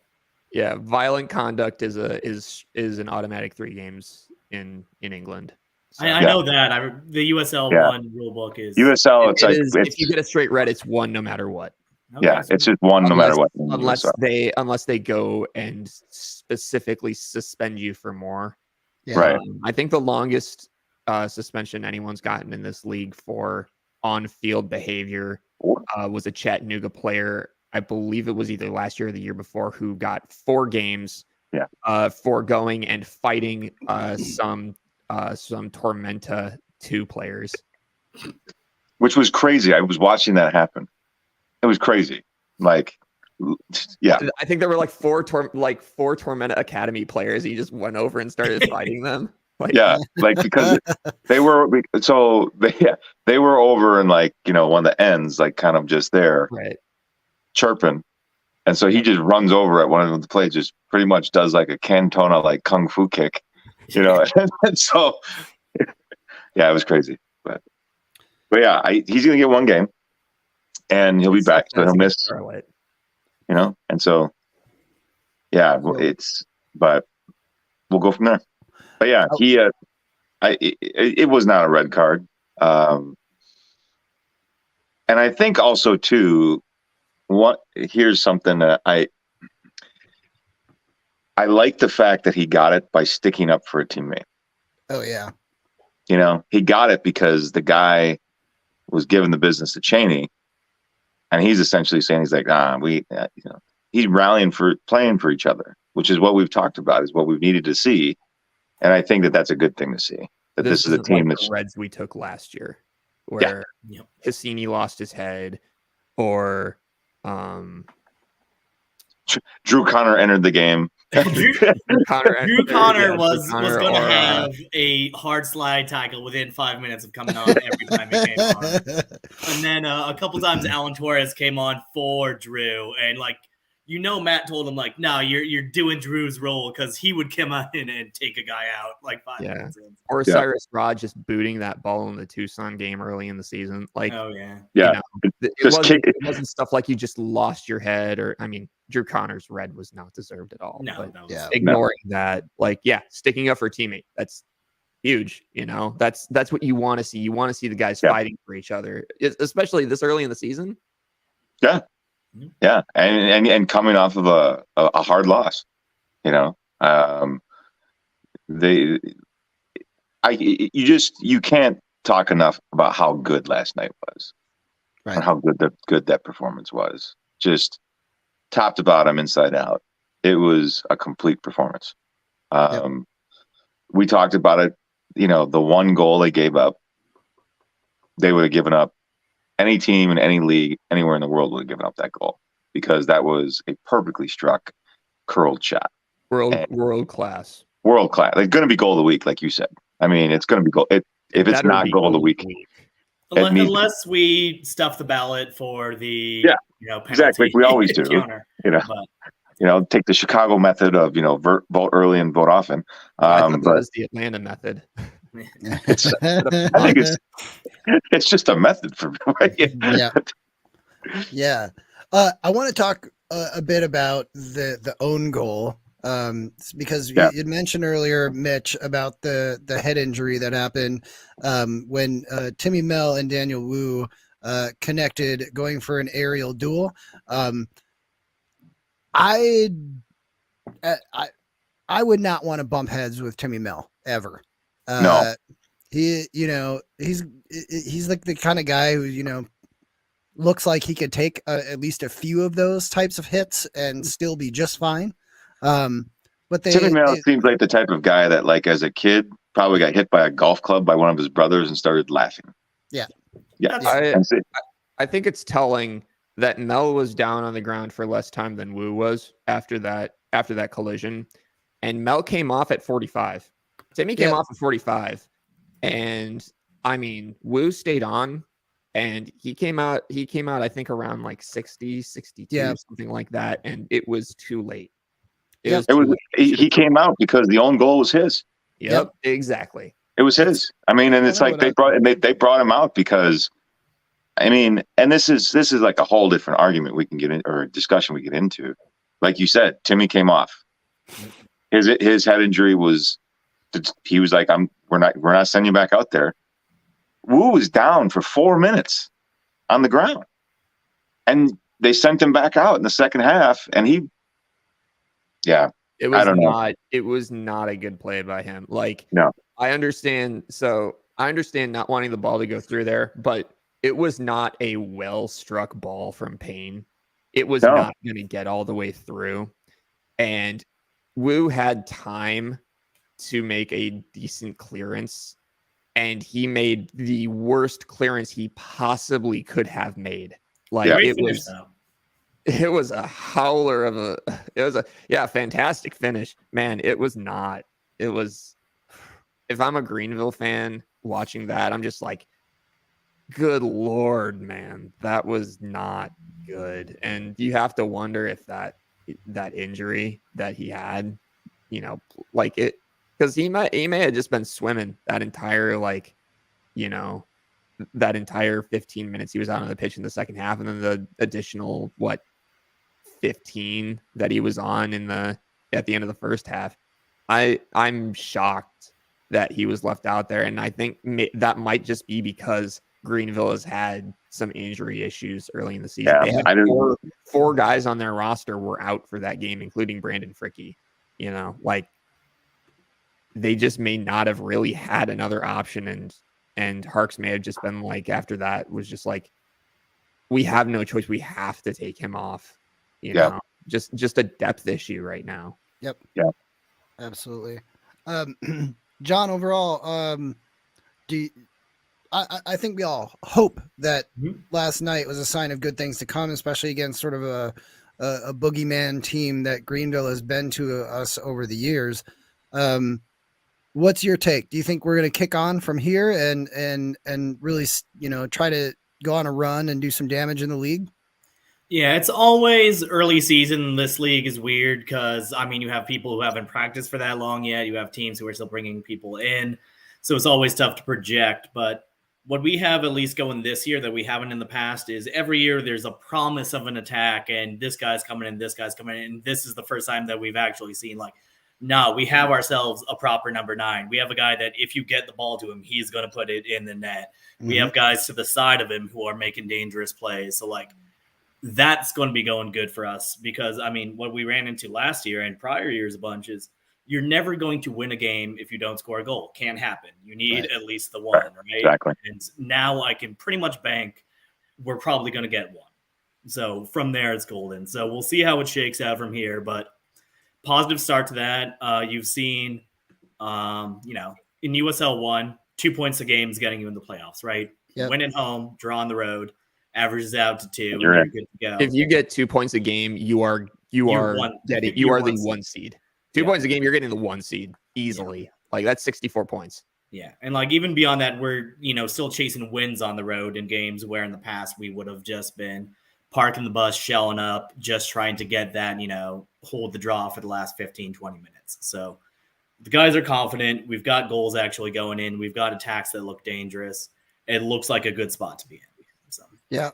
S4: Yeah, violent conduct is an automatic 3 games in England.
S10: So, I know that. The USL 1 rule book is
S3: USL.
S4: If you get a straight red, it's 1 no matter what.
S3: Okay. Yeah, it's just 1 no matter what.
S4: Unless they go and specifically suspend you for more.
S2: Yeah.
S3: Right.
S4: I think the longest suspension anyone's gotten in this league for on-field behavior was a Chattanooga player. I believe it was either last year or the year before, who got 4 games for going and fighting some Tormenta 2 players.
S3: Which was crazy. I was watching that happen. It was crazy. Like, yeah.
S4: I think there were like 4 Tormenta Academy players. He just went over and started fighting them. Like,
S3: Yeah, like because they were over in like, you know, one of the ends, like kind of just there,
S4: right,
S3: chirping. And so he just runs over at one of the plays, just pretty much does like a Cantona like kung fu kick, you know. And so yeah, it was crazy. But yeah, he's gonna get one game and he'll be back. So he'll miss
S4: Charlotte.
S3: You know, and so yeah, but we'll go from there. But yeah, it was not a red card. And I think also too, here's something that I like the fact that he got it by sticking up for a teammate.
S2: Oh yeah.
S3: You know, he got it because the guy was giving the business to Cheney, and he's essentially saying, he's like, you know, he's rallying for playing for each other, which is what we've talked about, is what we've needed to see. And I think that that's a good thing to see, that this is a team
S4: like the Reds we took last year, where Cassini lost his head, or
S3: Drew Connor entered the game.
S10: Drew Connor was going to have a hard slide tackle within 5 minutes of coming on every time he came on. And then a couple times Alan Torres came on for Drew, and like, you know, Matt told him like, no, you're doing Drew's role, because he would come in and take a guy out like 5 minutes in.
S4: Or Cyrus Rod just booting that ball in the Tucson game early in the season. Like,
S10: oh yeah,
S4: you know, it wasn't stuff like you just lost your head, or I mean, Drew Connor's red was not deserved at all. Ignoring that, like, sticking up for a teammate, that's huge. You know, that's what you want to see. You want to see the guys fighting for each other, especially this early in the season.
S3: Yeah. Yeah, and coming off of a hard loss, you know, you can't talk enough about how good last night was, right? And how good that performance was. Just top to bottom, inside out, it was a complete performance. We talked about it. You know, the one goal they gave up, they would have given up. Any team in any league, anywhere in the world would have given up that goal, because that was a perfectly struck, curled shot.
S4: World class.
S3: World class. It's going to be goal of the week, like you said. I mean, it's going to be goal. If it's not goal of the week,
S10: unless we stuff the ballot for the penalty.
S3: Exactly, like we always do. Take the Chicago method of vote early and vote often.
S4: I thought that was the Atlanta method.
S3: I think it's just a method for me. Right?
S2: Yeah. I want to talk a bit about the own goal, because you mentioned earlier, Mitch, about the head injury that happened when Timmy Mel and Daniel Wu connected going for an aerial duel. I would not want to bump heads with Timmy Mel ever.
S3: No.
S2: He's like the kind of guy who, looks like he could take at least a few of those types of hits and still be just fine. But
S3: Timmy Mel seems like the type of guy that, like, as a kid, probably got hit by a golf club by one of his brothers and started laughing.
S2: Yeah.
S4: I think it's telling that Mel was down on the ground for less time than Wu was after that collision. And Mel came off at 45. Timmy came off at 45. And I mean, Wu stayed on, and he came out, I think, around like 60, 62, something like that. And it was too late.
S3: He came out because the own goal was his.
S4: Yep, exactly.
S3: It was his. I mean, and it's like they brought him out because, I mean, and this is like a whole different argument we can get in, or a discussion we get into. Like you said, Timmy came off. His head injury was, he was like, we're not sending you back out there. Wu was down for 4 minutes on the ground, and they sent him back out in the second half, and it was not a good play by him. Like, no,
S4: I understand not wanting the ball to go through there, but it was not a well struck ball from Payne. It was not going to get all the way through, and Wu had time to make a decent clearance, and he made the worst clearance he possibly could have made. Like
S10: Great
S4: it
S10: finish,
S4: was,
S10: though.
S4: it was a howler of a. It was a fantastic finish, man. It was not. It was. If I'm a Greenville fan watching that, I'm just like, good Lord, man, that was not good. And you have to wonder if that injury that he had, like it, because he may have just been swimming that entire that entire 15 minutes he was out on the pitch in the second half, and then the additional 15 that he was on at the end of the first half. I'm shocked that he was left out there, and I think that might just be because Greenville has had some injury issues early in the season.
S3: Yeah,
S4: they had four guys on their roster were out for that game, including Brandon Fricke. They just may not have really had another option, and Harks may have just been like, after that, was just like, we have no choice. We have to take him off. Just a depth issue right now.
S2: Yep.
S3: Yeah.
S2: Absolutely. John, overall, I think we all hope that last night was a sign of good things to come, especially against sort of a boogeyman team that Greenville has been to us over the years. What's your take? Do you think we're going to kick on from here and really, try to go on a run and do some damage in the league?
S10: Yeah, it's always early season. This league is weird because, you have people who haven't practiced for that long yet. You have teams who are still bringing people in. So it's always tough to project. But what we have at least going this year that we haven't in the past is every year there's a promise of an attack, and this guy's coming in, this guy's coming in. And this is the first time that we've actually seen, no, we have ourselves a proper number 9. We have a guy that if you get the ball to him, he's going to put it in the net. Mm-hmm. We have guys to the side of him who are making dangerous plays. So, that's going to be going good for us because, what we ran into last year and prior years a bunch is you're never going to win a game if you don't score a goal. Can't happen. You need at least the one, right?
S3: Exactly.
S10: And now I can pretty much bank we're probably going to get one. So from there, it's golden. So we'll see how it shakes out from here, but positive start to that. You've seen, in USL 1, 2 points a game is getting you in the playoffs, right?
S2: Yep.
S10: Win at home, draw on the road. Averages out to 2.
S3: You're
S10: and you're good to go.
S4: If you get 2 points a game, you are the 1 seed. 2 points a game, you're getting the 1 seed easily. Yeah. That's 64 points.
S10: Yeah, and even beyond that, we're still chasing wins on the road in games where in the past we would have just been parking the bus, shelling up, just trying to get that hold the draw for the last 15, 20 minutes. So the guys are confident. We've got goals actually going in. We've got attacks that look dangerous. It looks like a good spot to be in. So.
S2: Yeah.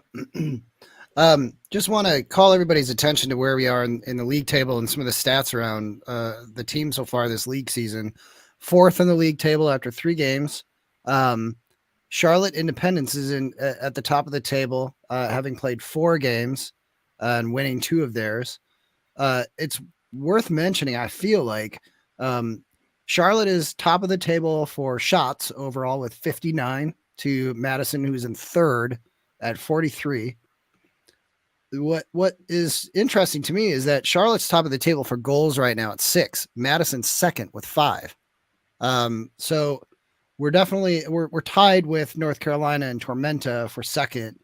S2: Just want to call everybody's attention to where we are in the league table and some of the stats around the team so far this league season. 4th in the league table after 3 games. Charlotte Independence is at the top of the table, having played 4 games and winning 2 of theirs. It's worth mentioning, I feel like, Charlotte is top of the table for shots overall with 59 to Madison, who's in 3rd at 43. What is interesting to me is that Charlotte's top of the table for goals right now at 6. Madison's 2nd with 5. So we're definitely we're tied with North Carolina and Tormenta for 2nd.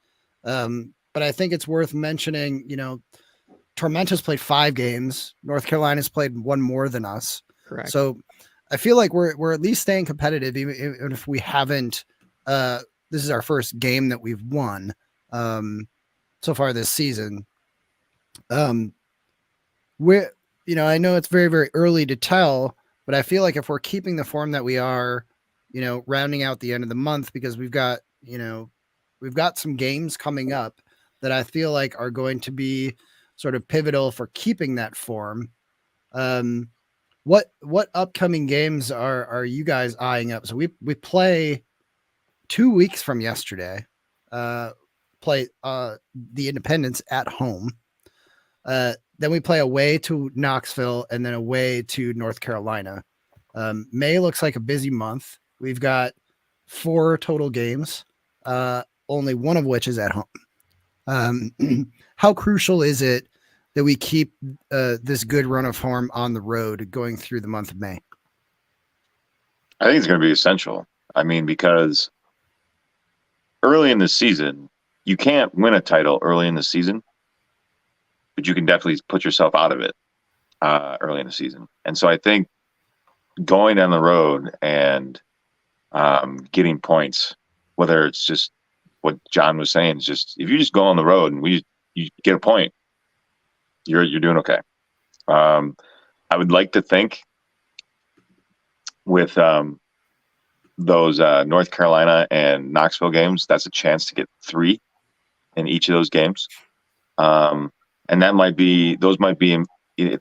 S2: But I think it's worth mentioning, Tormenta's played 5 games. North Carolina's played 1 more than us.
S4: Correct.
S2: So I feel like we're at least staying competitive, even if we haven't. This is our first game that we've won so far this season. I know it's very, very early to tell, but I feel like if we're keeping the form that we are, rounding out the end of the month, because we've got some games coming up that I feel like are going to be sort of pivotal for keeping that form. What upcoming games are you guys eyeing up? So we play 2 weeks from yesterday, play the Independence at home. Then we play away to Knoxville and then away to North Carolina. May looks like a busy month. We've got 4 total games, only one of which is at home. How crucial is it that we keep this good run of form on the road going through the month of May?
S3: I think it's going to be essential. I mean, because early in the season, you can't win a title early in the season, but you can definitely put yourself out of it early in the season. And so I think going down the road and getting points, whether it's just what John was saying, is just if you just go on the road and you get a point, you're doing okay. I would like to think with those North Carolina and Knoxville games, that's a chance to get 3 in each of those games. And those might be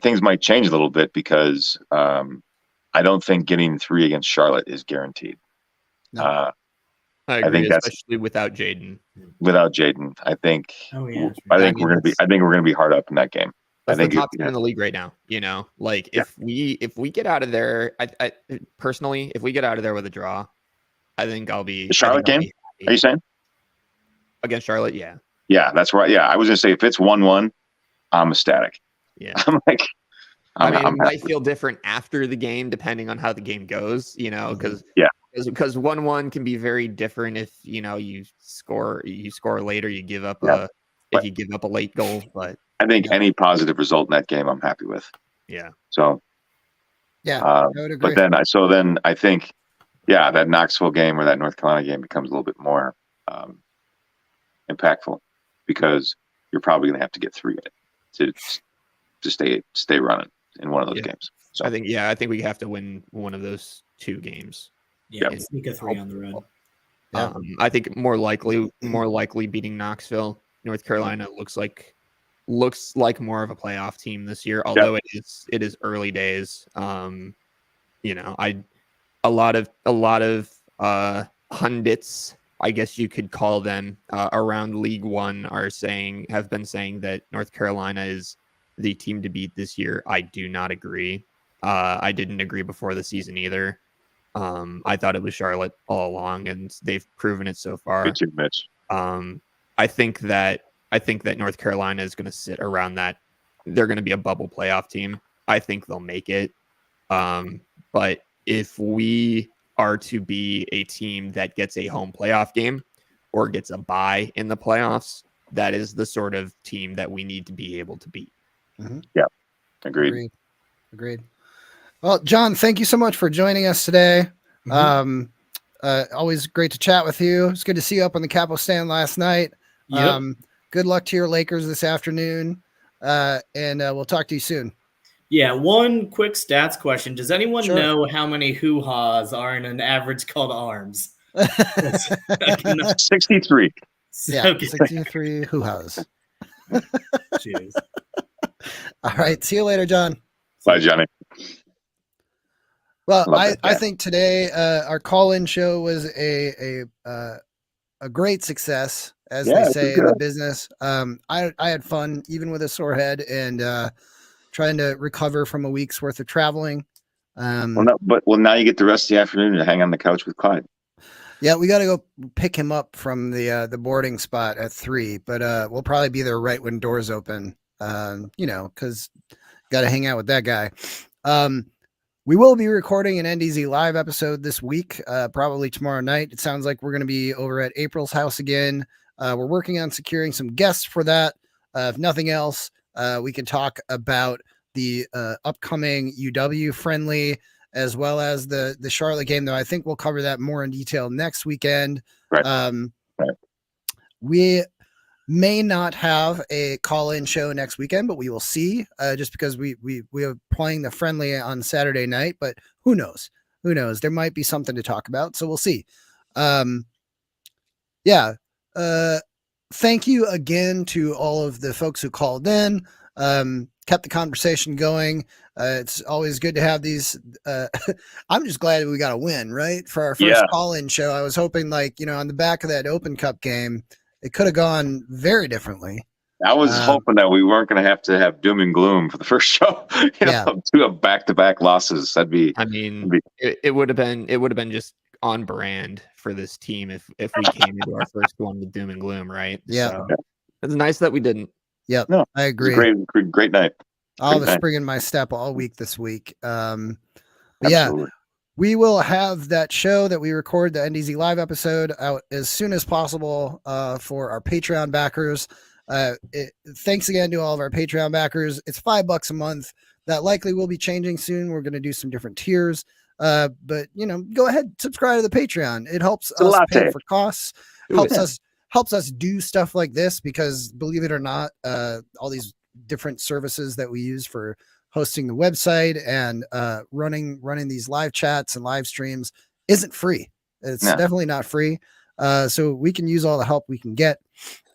S3: things might change a little bit because I don't think getting 3 against Charlotte is guaranteed.
S2: No.
S4: I agree, especially without Jaden.
S3: Without Jaden, I think.
S10: Oh yeah.
S3: I think we're gonna be hard up in that game.
S4: That's the top team in the league right now. You know, like if we get out of there, I personally, if we get out of there with a draw, I think I'll be
S3: the Charlotte game. Are you saying
S4: against Charlotte? Yeah.
S3: Yeah, that's right. Yeah, I was gonna say if it's 1-1, I'm ecstatic.
S4: Yeah.
S3: I'm like,
S4: it might feel different after the game depending on how the game goes. You know, because 1-1 can be very different if you score later, you give up if you give up a late goal, but.
S3: I think any positive result in that game, I'm happy with.
S4: Yeah.
S3: So.
S2: Yeah, I would agree.
S3: But then I think, that Knoxville game or that North Carolina game becomes a little bit more impactful because you're probably going to have to get 3 in it to stay running in one of those games. So
S4: I think we have to win one of those 2 games.
S10: Yeah, sneak a 3 on the road.
S4: I think more likely beating Knoxville. North Carolina looks like more of a playoff team this year, although it is early days. A lot of pundits, I guess you could call them, around League One have been saying that North Carolina is the team to beat this year. I do not agree. I didn't agree before the season either. I thought it was Charlotte all along, and they've proven it so far.
S3: Good too, Mitch.
S4: I think that North Carolina is going to sit around that. They're going to be a bubble playoff team. I think they'll make it. But if we are to be a team that gets a home playoff game or gets a bye in the playoffs, that is the sort of team that we need to be able to beat.
S2: Mm-hmm.
S3: Yeah, agreed.
S2: Well, John, thank you so much for joining us today. Mm-hmm. Always great to chat with you. It's good to see you up on the Capo stand last night.
S10: Yep.
S2: Good luck to your Lakers this afternoon, and we'll talk to you soon.
S10: Yeah, one quick stats question. Does anyone know how many hoo-haws are in an average called arms?
S3: 63.
S2: Yeah, okay. 63 hoo-haws.
S10: Cheers.
S2: All right, see you later, John.
S3: Bye, Johnny.
S2: Well, I think today our call-in show was a great success, as they say in the business. I had fun, even with a sore head, and trying to recover from a week's worth of traveling.
S3: Now you get the rest of the afternoon to hang on the couch with Clyde.
S2: Yeah, we got to go pick him up from the boarding spot at 3, but we'll probably be there right when doors open. Because got to hang out with that guy. We will be recording an NDZ live episode this week, probably tomorrow night. It sounds like we're going to be over at April's house again. We're working on securing some guests for that. If nothing else, we can talk about the upcoming UW friendly as well as the Charlotte game, though I think we'll cover that more in detail next weekend.
S3: Right.
S2: We may not have a call-in show next weekend, but we will see, just because we are playing the friendly on Saturday night, but who knows? There might be something to talk about. So we'll see. Thank you again to all of the folks who called in, kept the conversation going. It's always good to have these. I'm just glad we got a win, right? For our first call-in show. I was hoping on the back of that Open Cup game, it could have gone very differently.
S3: I was hoping that we weren't going to have doom and gloom for the first show. Two back-to-back losses.
S4: It would have been just on brand for this team if we came into our first one with doom and gloom, right?
S2: Yeah.
S4: So it's nice that we didn't.
S2: Yeah,
S3: no,
S2: I agree.
S3: Great night.
S2: I'll have a spring in my step all week this week.
S3: Absolutely.
S2: We will have that show that we record, the NDZ live episode, out as soon as possible for our Patreon backers. Thanks again to all of our Patreon backers. It's $5 a month. That likely will be changing soon. We're going to do some different tiers. But go ahead, subscribe to the Patreon. It helps us pay for costs. Helps us do stuff like this because, believe it or not, all these different services that we use for hosting the website and running these live chats and live streams isn't free. It's definitely not free. So we can use all the help we can get.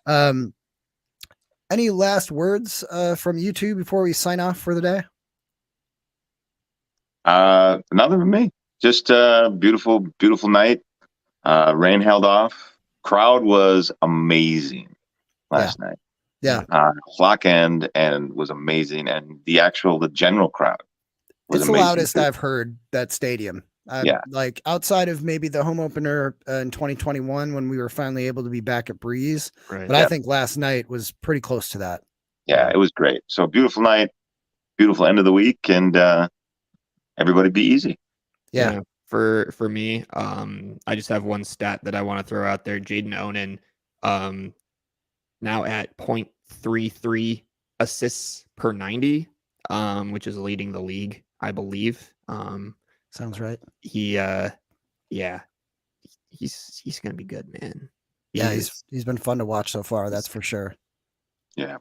S2: Any last words from you two before we sign off for the day?
S3: Nothing from me. Just a beautiful night. Rain held off. Crowd was amazing last night.
S2: Yeah.
S3: Clock end and was amazing, and the general crowd was
S2: it's the
S3: amazing
S2: loudest
S3: too.
S2: I've heard that stadium. Like outside of maybe the home opener in 2021 when we were finally able to be back at Breeze.
S4: Right.
S2: But I think last night was pretty close to that.
S3: Yeah, it was great. So beautiful night, beautiful end of the week, and everybody be easy.
S2: Yeah.
S4: For me, I just have one stat that I want to throw out there. Jaden Onen, now at 0.33 assists per 90, which is leading the league, I believe.
S2: Sounds right.
S4: He's gonna be good, man.
S2: He's been fun to watch so far. That's for sure.
S3: Yeah.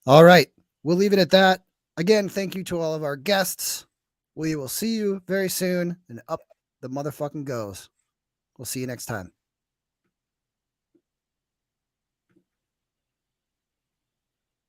S2: All right. We'll leave it at that. Again, thank you to all of our guests. We will see you very soon, and up the motherfucking goes. We'll see you next time.